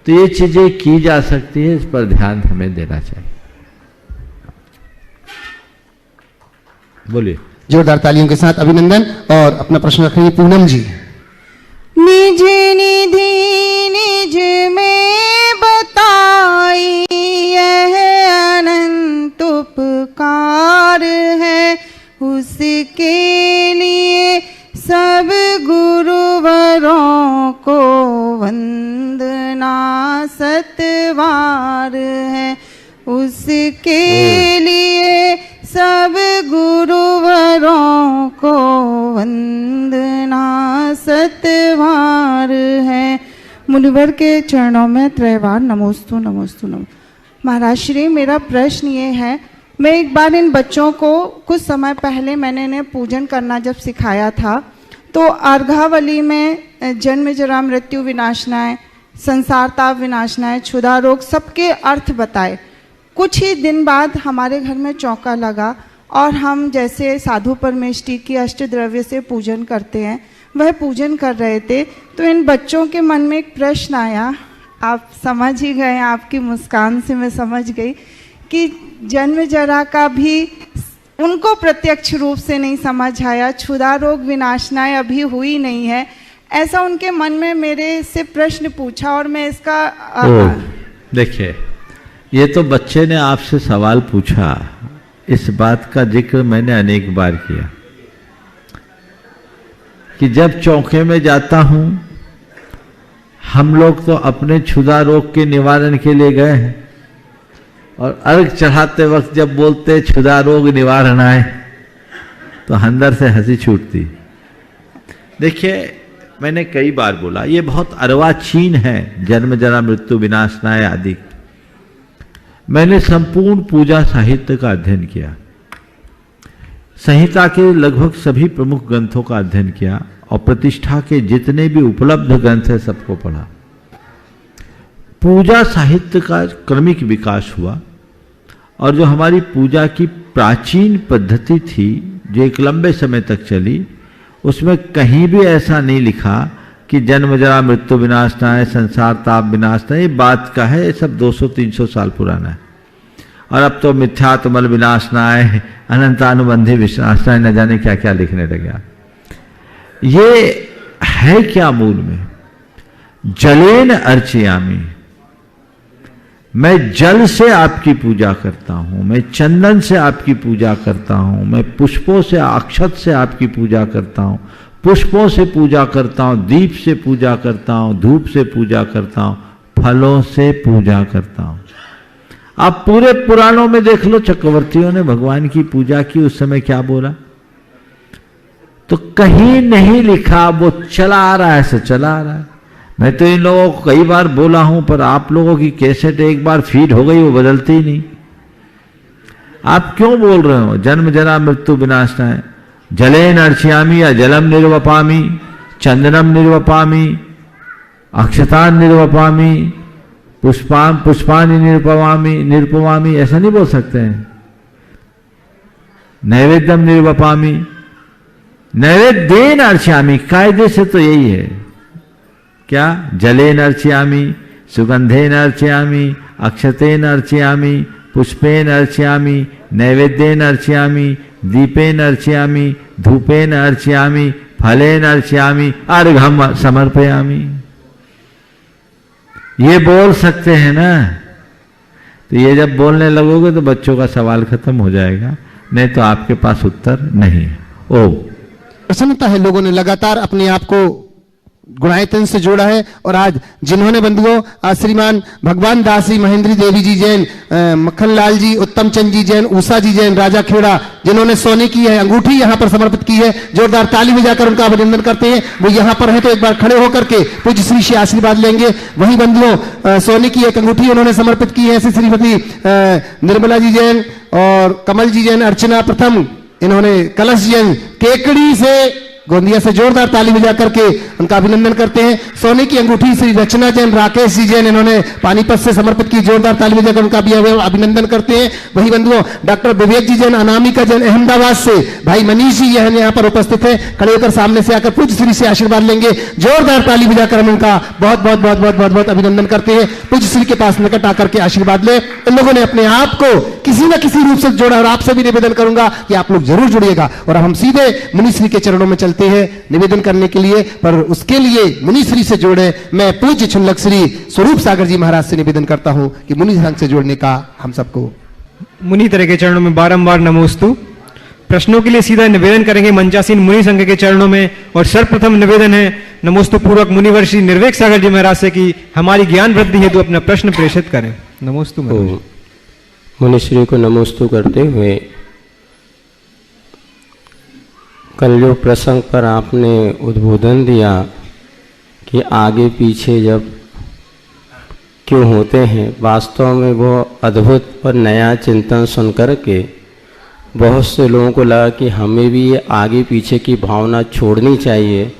तो ये चीजें की जा सकती है, इस पर ध्यान हमें देना चाहिए। बोलिए। जोरदार तालियों के साथ अभिनंदन। और अपना प्रश्न रखेंगे पूनम जी। निज निधि निज में बताई यह अनंत उपकार है, उसके लिए सब गुरुवरों को वंदना सतवार है, उसके लिए सब गुरुवरों को वंदना सतवार है। मुनिवर के चरणों में त्रैवार नमोस्तु नमोस्तु नमो। महाराज श्री, मेरा प्रश्न ये है, मैं एक बार इन बच्चों को कुछ समय पहले मैंने इन्हें पूजन करना जब सिखाया था, तो अर्घावली में जन्म जरा मृत्यु विनाशनाय, संसार ताप विनाशनाय, क्षुधा रोग सबके अर्थ बताए। कुछ ही दिन बाद हमारे घर में चौका लगा और हम जैसे साधु परमेष्टि की अष्टद्रव्य से पूजन करते हैं वह पूजन कर रहे थे, तो इन बच्चों के मन में एक प्रश्न आया। आप समझ ही गए, आपकी मुस्कान से मैं समझ गई कि जन्म जरा का भी उनको प्रत्यक्ष रूप से नहीं समझ आया, क्षुधा रोग विनाशनाय अभी हुई नहीं है, ऐसा उनके मन में मेरे से प्रश्न पूछा और मैं इसका देखिए, ये तो बच्चे ने आपसे सवाल पूछा, इस बात का जिक्र मैंने अनेक बार किया कि जब चौके में जाता हूं, हम लोग तो अपने क्षुधा रोग के निवारण के लिए गए हैं और अर्घ चढ़ाते वक्त जब बोलते क्षुधा रोग निवारण आए तो अंदर से हंसी छूटती। देखिए, मैंने कई बार बोला ये बहुत अर्वाचीन है, जन्म जरा मृत्यु विनाशनाय आदि। मैंने संपूर्ण पूजा साहित्य का अध्ययन किया, संहिता के लगभग सभी प्रमुख ग्रंथों का अध्ययन किया और प्रतिष्ठा के जितने भी उपलब्ध ग्रंथ है सबको पढ़ा। पूजा साहित्य का क्रमिक विकास हुआ और जो हमारी पूजा की प्राचीन पद्धति थी जो एक लंबे समय तक चली, उसमें कहीं भी ऐसा नहीं लिखा कि जन्म जरा मृत्यु विनाशनाय, संसार ताप विनाशनाय, ये बात का है, ये सब 200-300 साल पुराना है। और अब तो मिथ्यात्मल विनाशनाय, अनंतानुबंधी विनाशनाय, न जाने क्या क्या लिखने लगे। ये है क्या मूल में? जलेन अर्चयामि, मैं जल से आपकी पूजा करता हूं, मैं चंदन से आपकी पूजा करता हूं, मैं पुष्पों से, अक्षत से आपकी पूजा करता हूं, पुष्पों से पूजा करता हूं, दीप से पूजा करता हूं, धूप से पूजा करता हूं, फलों से पूजा करता हूं। आप पूरे पुराणों में देख लो, चक्रवर्तियों ने भगवान की पूजा की, उस समय क्या बोला? तो कहीं नहीं लिखा, वो चला आ रहा है, ऐसे चला आ रहा है। मैं तो इन लोगों को कई बार बोला हूं, पर आप लोगों की कैसेट एक बार फीड हो गई, वो बदलती ही नहीं। आप क्यों बोल रहे हो जन्म जरा मृत्यु विनाशनाय? जलेन अर्चयामि या जलम निर्वपामि, चंदनम निर्वपामि, अक्षतान निर्वपामि, पुष्पानि निरुपमामि, निरुपमामि ऐसा नहीं बोल सकते हैं। नैवेद्यम निर्वपामि, नैवेद्येन अर्चयामि, कायदे से तो यही है। क्या? जलेन अर्चयामि, सुगंधेन अर्चयामि, अक्षतेन अर्चयामि, पुष्पेन अर्चयामि, नैवेद्येन अर्चयामि, दीपेन अर्चयामि, धूपेन अर्चयामि, फलेन अर्चयामि, अर्घम समर्पयामि। ये बोल सकते हैं ना। तो ये जब बोलने लगोगे तो बच्चों का सवाल खत्म हो जाएगा, नहीं तो आपके पास उत्तर नहीं है। ओ प्रसन्नता है, लोगों ने लगातार अपने आप को गुणायतन से जोड़ा है। और आज जिन्होंने बंधुओं श्रीमान भगवान दास जी, महेंद्री देवी जी जैन, मक्खनलाल जी, उत्तम चंद जी जैन, उषा जी जैन, राजा खेड़ा, जिन्होंने सोने की है अंगूठी यहाँ पर समर्पित की है, जोरदार ताली बजाकर उनका अभिनंदन करते हैं। वो यहाँ पर है तो एक बार खड़े होकर के पूज्य श्री से आशीर्वाद लेंगे। वहीं बंधुओं सोने की एक अंगूठी उन्होंने समर्पित की है श्रीमती निर्मला जी जैन और कमल जी जैन, अर्चना प्रथम, इन्होंने कलश जैन केकड़ी से, गोंदिया से जोरदार ताली बजा करके उनका अभिनंदन करते हैं। सोने की अंगूठी श्री रचना जैन, राकेश जी जैन, इन्होंने पानीपत से समर्पित की, जोरदार ताली बजाकर उनका भी अभिनंदन करते हैं। वही बंधुओं डॉक्टर विवेक जी जैन, अनामिका जैन, अहमदाबाद से, भाई मनीष जी यहाँ पर उपस्थित है, खड़े होकर सामने से आकर पूज्य श्री से आशीर्वाद लेंगे। जोरदार ताली बजाकर हम उनका बहुत बहुत बहुत बहुत बहुत बहुत अभिनंदन करते हैं। पूज्य श्री के पास निकट आकर के आशीर्वाद ले। इन लोगों ने अपने आप को किसी न किसी रूप से जोड़ा और आपसे भी निवेदन करूंगा कि आप लोग जरूर जुड़िएगा। और हम सीधे मुनि श्री के चरणों में चलते हैं निवेदन करने के लिए, पर उसके लिए मुनि श्री से जोड़े। मैं पूज्य छुल्लक श्री स्वरूप सागर जी महाराज से निवेदन करता हूं कि मुनि संघ से जोड़ने का हम सबको। मुनि तरह के चरणों में बारंबार नमोस्तु। प्रश्नों के लिए सीधा निवेदन करेंगे मंचासीन मुनि संघ के चरणों में। और सर्वप्रथम निवेदन है नमोस्तु पूर्वक मुनिवर श्री निर्वेक सागर जी महाराज से कि हमारी ज्ञान वृद्धि हेतु अपना प्रश्न प्रेषित करें। नमोस्तु। मुनिश्री को नमोस्तु करते हुए, कल जो प्रसंग पर आपने उद्बोधन दिया कि आगे पीछे जब क्यों होते हैं, वास्तव में वो अद्भुत और नया चिंतन सुनकर के बहुत से लोगों को लगा कि हमें भी ये आगे पीछे की भावना छोड़नी चाहिए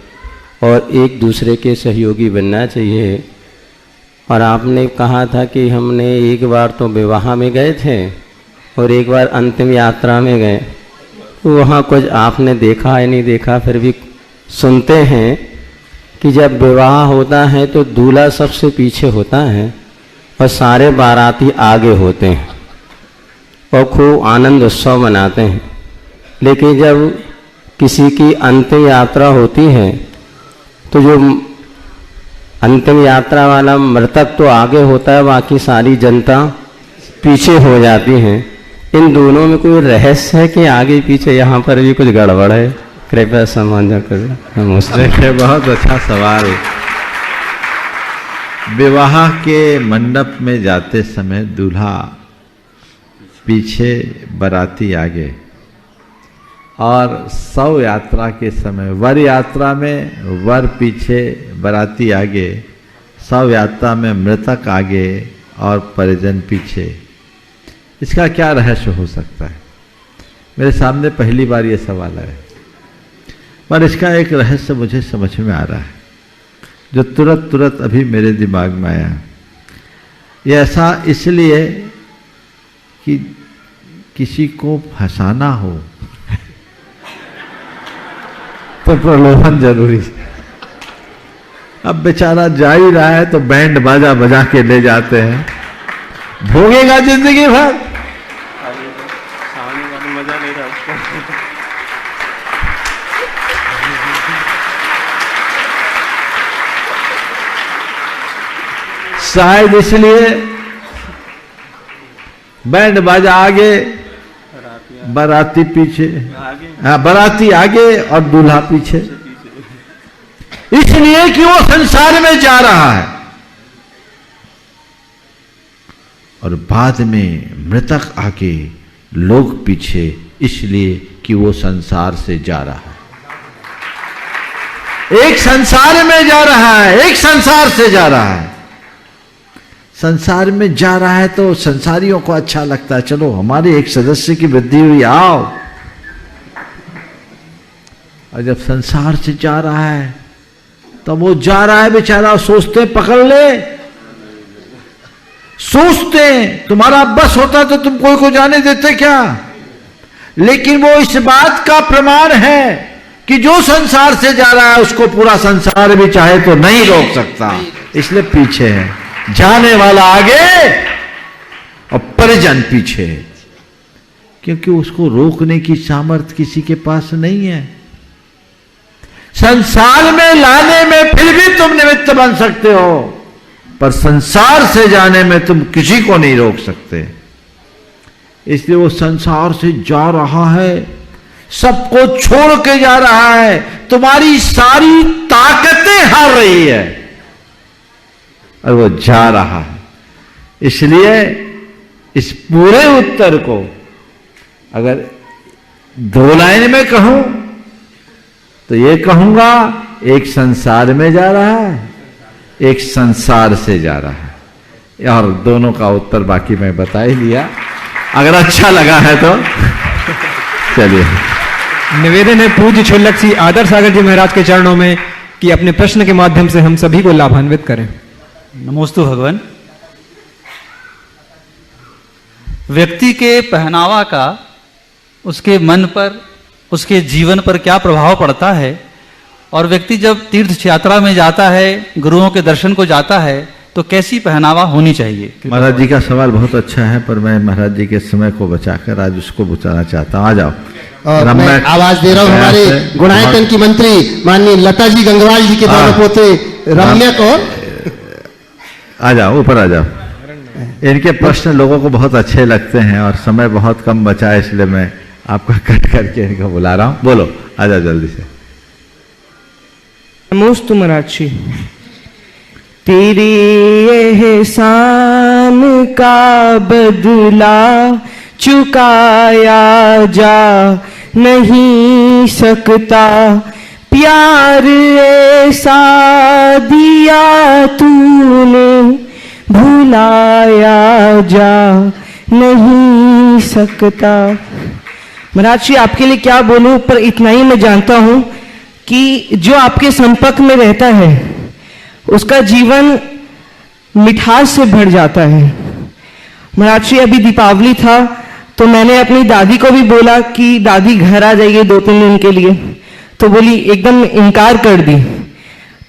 और एक दूसरे के सहयोगी बनना चाहिए। और आपने कहा था कि हमने एक बार तो विवाह में गए थे और एक बार अंतिम यात्रा में गए, तो वहाँ कुछ आपने देखा या नहीं देखा, फिर भी सुनते हैं कि जब विवाह होता है तो दूल्हा सबसे पीछे होता है और सारे बाराती आगे होते हैं और खूब आनंद उत्सव मनाते हैं। लेकिन जब किसी की अंतिम यात्रा होती है तो जो अंतिम यात्रा वाला मृतक तो आगे होता है, बाकी सारी जनता पीछे हो जाती है। इन दोनों में कोई रहस्य है कि आगे पीछे यहाँ पर भी कुछ गड़बड़ है? कृपया समझा करें। नमस्ते। बहुत अच्छा सवाल। विवाह के मंडप में जाते समय दूल्हा पीछे, बाराती आगे, और शव यात्रा के समय वर यात्रा में वर पीछे, बाराती आगे, शव यात्रा में मृतक आगे और परिजन पीछे। इसका क्या रहस्य हो सकता है? मेरे सामने पहली बार ये सवाल है, पर इसका एक रहस्य मुझे समझ में आ रहा है जो तुरंत अभी मेरे दिमाग में आया। ये ऐसा इसलिए कि किसी को फंसाना हो तो प्रलोभन जरूरी है। अब बेचारा जा ही रहा है तो बैंड बाजा बजा के ले जाते हैं, भोगेगा जिंदगी भर। मजा नहीं था उसको। शायद इसलिए बैंड बाजा आगे, बाराती पीछे, बाराती आगे और दूल्हा पीछे, इसलिए कि वो संसार में जा रहा है। और बाद में मृतक आगे, लोग पीछे, इसलिए कि वो संसार से जा रहा है। एक संसार में जा रहा है, एक संसार से जा रहा है। संसार में जा रहा है तो संसारियों को अच्छा लगता है, चलो हमारे एक सदस्य की वृद्धि हुई, आओ। और जब संसार से जा रहा है तो वो जा रहा है बेचारा, सोचते पकड़ ले, सोचते हैं तुम्हारा बस होता तो तुम कोई को जाने देते क्या? लेकिन वो इस बात का प्रमाण है कि जो संसार से जा रहा है उसको पूरा संसार भी चाहे तो नहीं रोक सकता, इसलिए पीछे है। जाने वाला आगे और परिजन पीछे, क्योंकि उसको रोकने की सामर्थ्य किसी के पास नहीं है। संसार में लाने में फिर भी तुम निमित्त बन सकते हो, पर संसार से जाने में तुम किसी को नहीं रोक सकते। इसलिए वो संसार से जा रहा है, सबको छोड़ के जा रहा है, तुम्हारी सारी ताकतें हार रही है और वो जा रहा है। इसलिए इस पूरे उत्तर को अगर 2 लाइन में कहूं तो ये कहूंगा, एक संसार में जा रहा है, एक संसार से जा रहा है। और दोनों का उत्तर बाकी मैं बता ही दिया। अगर अच्छा लगा है तो चलिए। निवेदन है पूज्य छुल्लक श्री आदर सागर जी महाराज के चरणों में कि अपने प्रश्न के माध्यम से हम सभी को लाभान्वित करें। नमोस्तु भगवान। व्यक्ति के पहनावा का उसके मन पर, उसके जीवन पर क्या प्रभाव पड़ता है, और व्यक्ति जब तीर्थ यात्रा में जाता है, गुरुओं के दर्शन को जाता है, तो कैसी पहनावा होनी चाहिए? महाराज जी का सवाल बहुत अच्छा है, पर मैं महाराज जी के समय को बचाकर आज उसको बताना चाहता हूँ। आ जाओ। और मैं आवाज दे रहा हूँ हमारे गुणायतन की मंत्री माननीय लता जी गंगवाल जी के दोनों पोते रम्या को। आ जाओ, ऊपर आ जाओ। इनके प्रश्न लोगों को बहुत अच्छे लगते हैं और समय बहुत कम बचा है, इसलिए मैं आपका कट करके इनको बुला रहा हूँ। बोलो, आ जाओ जल्दी से। नमोस्तु महाराज जी। तेरे एहसान का बदला चुकाया जा नहीं सकता, प्यार ऐसा दिया तूने भुलाया जा नहीं सकता। महाराज जी आपके लिए क्या बोलूं, पर इतना ही मैं जानता हूं कि जो आपके संपर्क में रहता है उसका जीवन मिठास से भर जाता है। महाराज जी अभी दीपावली था तो मैंने अपनी दादी को भी बोला कि दादी घर आ जाइए 2-3 दिन के लिए, तो बोली एकदम इनकार कर दी।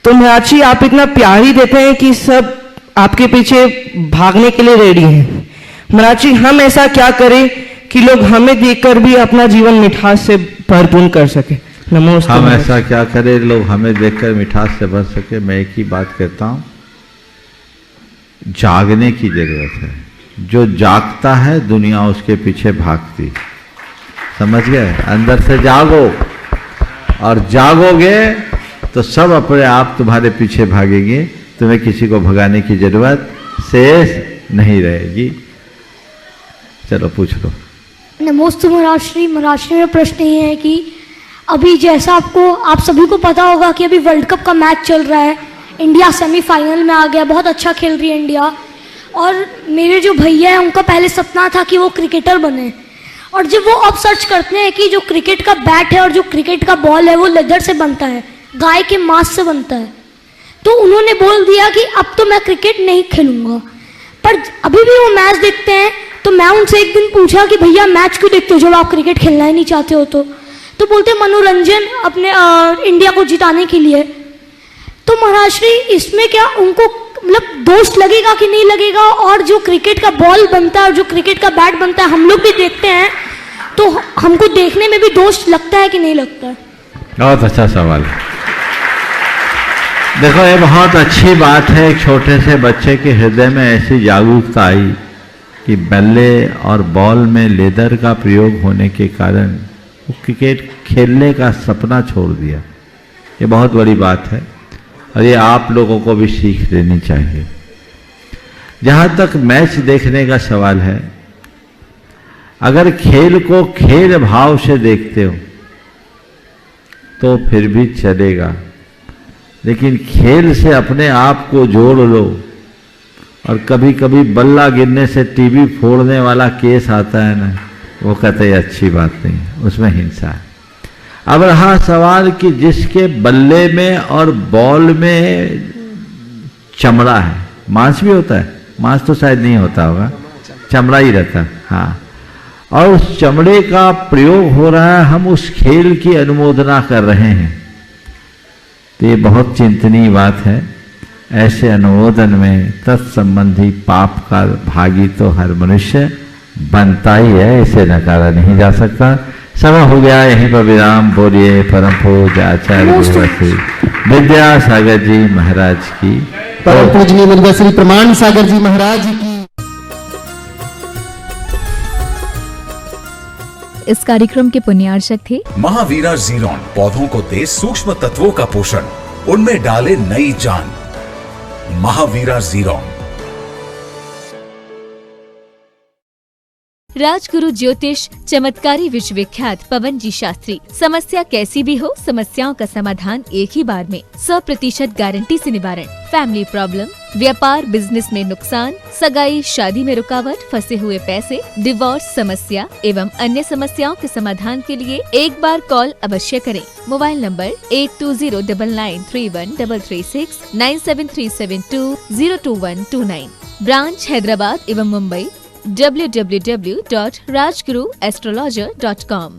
तो महाराज जी आप इतना प्यार ही देते हैं कि सब आपके पीछे भागने के लिए रेडी हैं। महाराज जी हम ऐसा क्या करें कि लोग हमें देखकर भी अपना जीवन मिठास से भरपूर कर सके? नमस्ते। हम ऐसा क्या करें लोग हमें देखकर मिठास से भर सके? मैं एक ही बात कहता हूं, जागने की जरूरत है। जो जागता है दुनिया उसके पीछे भागती। समझ गए? अंदर से जागो, और जागोगे तो सब अपने आप तुम्हारे पीछे भागेंगे, तुम्हें किसी को भगाने की जरूरत शेष नहीं रहेगी। चलो पूछ लो। नमोस्तु महाराज श्री। महाराज श्री, मेरा प्रश्न ये है कि अभी जैसा आप सभी को पता होगा कि अभी वर्ल्ड कप का मैच चल रहा है, इंडिया सेमीफाइनल में आ गया, बहुत अच्छा खेल रही है इंडिया। और मेरे जो भैया हैं उनका पहले सपना था कि वो क्रिकेटर बने, और जब वो अब सर्च करते हैं कि जो क्रिकेट का बैट है और जो क्रिकेट का बॉल है वो लेदर से बनता है, गाय के मांस से बनता है, तो उन्होंने बोल दिया कि अब तो मैं क्रिकेट नहीं खेलूंगा। पर अभी भी वो मैच देखते हैं। तो मैं उनसे एक दिन पूछा कि भैया मैच क्यों देखते हो जब आप क्रिकेट खेलना ही नहीं चाहते हो? तो बोलते मनोरंजन, अपने इंडिया को जिताने के लिए। तो महाराज श्री इसमें क्या उनको मतलब दोष लगेगा कि नहीं लगेगा? और जो क्रिकेट का बॉल बनता है और जो क्रिकेट का बैट बनता है हम लोग भी देखते हैं, तो हमको देखने में भी दोष लगता है कि नहीं लगता है? बहुत अच्छा सवाल है। देखो ये बहुत अच्छी बात है, एक छोटे से बच्चे के हृदय में ऐसी जागरूकता आई कि बल्ले और बॉल में लेदर का प्रयोग होने के कारण वो क्रिकेट खेलने का सपना छोड़ दिया। ये बहुत बड़ी बात है और ये आप लोगों को भी सीख लेनी चाहिए। जहाँ तक मैच देखने का सवाल है, अगर खेल को खेल भाव से देखते हो तो फिर भी चलेगा, लेकिन खेल से अपने आप को जोड़ लो। और कभी कभी बल्ला गिरने से टीवी फोड़ने वाला केस आता है ना, वो कहते हैं अच्छी बात नहीं, उसमें हिंसा है। अब रहा सवाल कि जिसके बल्ले में और बॉल में चमड़ा है, मांस भी होता है, मांस तो शायद नहीं होता होगा, चमड़ा ही रहता। हाँ, और उस चमड़े का प्रयोग हो रहा है, हम उस खेल की अनुमोदना कर रहे हैं। तो ये बहुत चिंतनीय बात है। ऐसे अनुमोदन में तत्संबंधी पाप का भागी तो हर मनुष्य बनता ही है, इसे नकारा नहीं जा सकता। समय हो गया, यहीं पर विराम। बोलिए परम पूज्य आचार्य श्री विद्यासागर जी महाराज की, परम पूजनीय मुनिवर श्री प्रमाण सागर जी महाराज की। इस कार्यक्रम के पुण्यार्चक थे महावीरा जीरोन। पौधों को दे सूक्ष्म तत्वों का पोषण, उनमें डाले नई जान। महावीरा जीरोन। राजगुरु ज्योतिष चमत्कारी विश्वविख्यात पवन जी शास्त्री। समस्या कैसी भी हो, समस्याओं का समाधान एक ही बार में, 100% गारंटी से निवारण। फैमिली प्रॉब्लम, व्यापार बिजनेस में नुकसान, सगाई शादी में रुकावट, फंसे हुए पैसे, डिवोर्स समस्या एवं अन्य समस्याओं के समाधान के लिए एक बार कॉल अवश्य करें। Mobile number 8209931336 9737202129। ब्रांच हैदराबाद एवं मुंबई www.rajguruastrologer.com।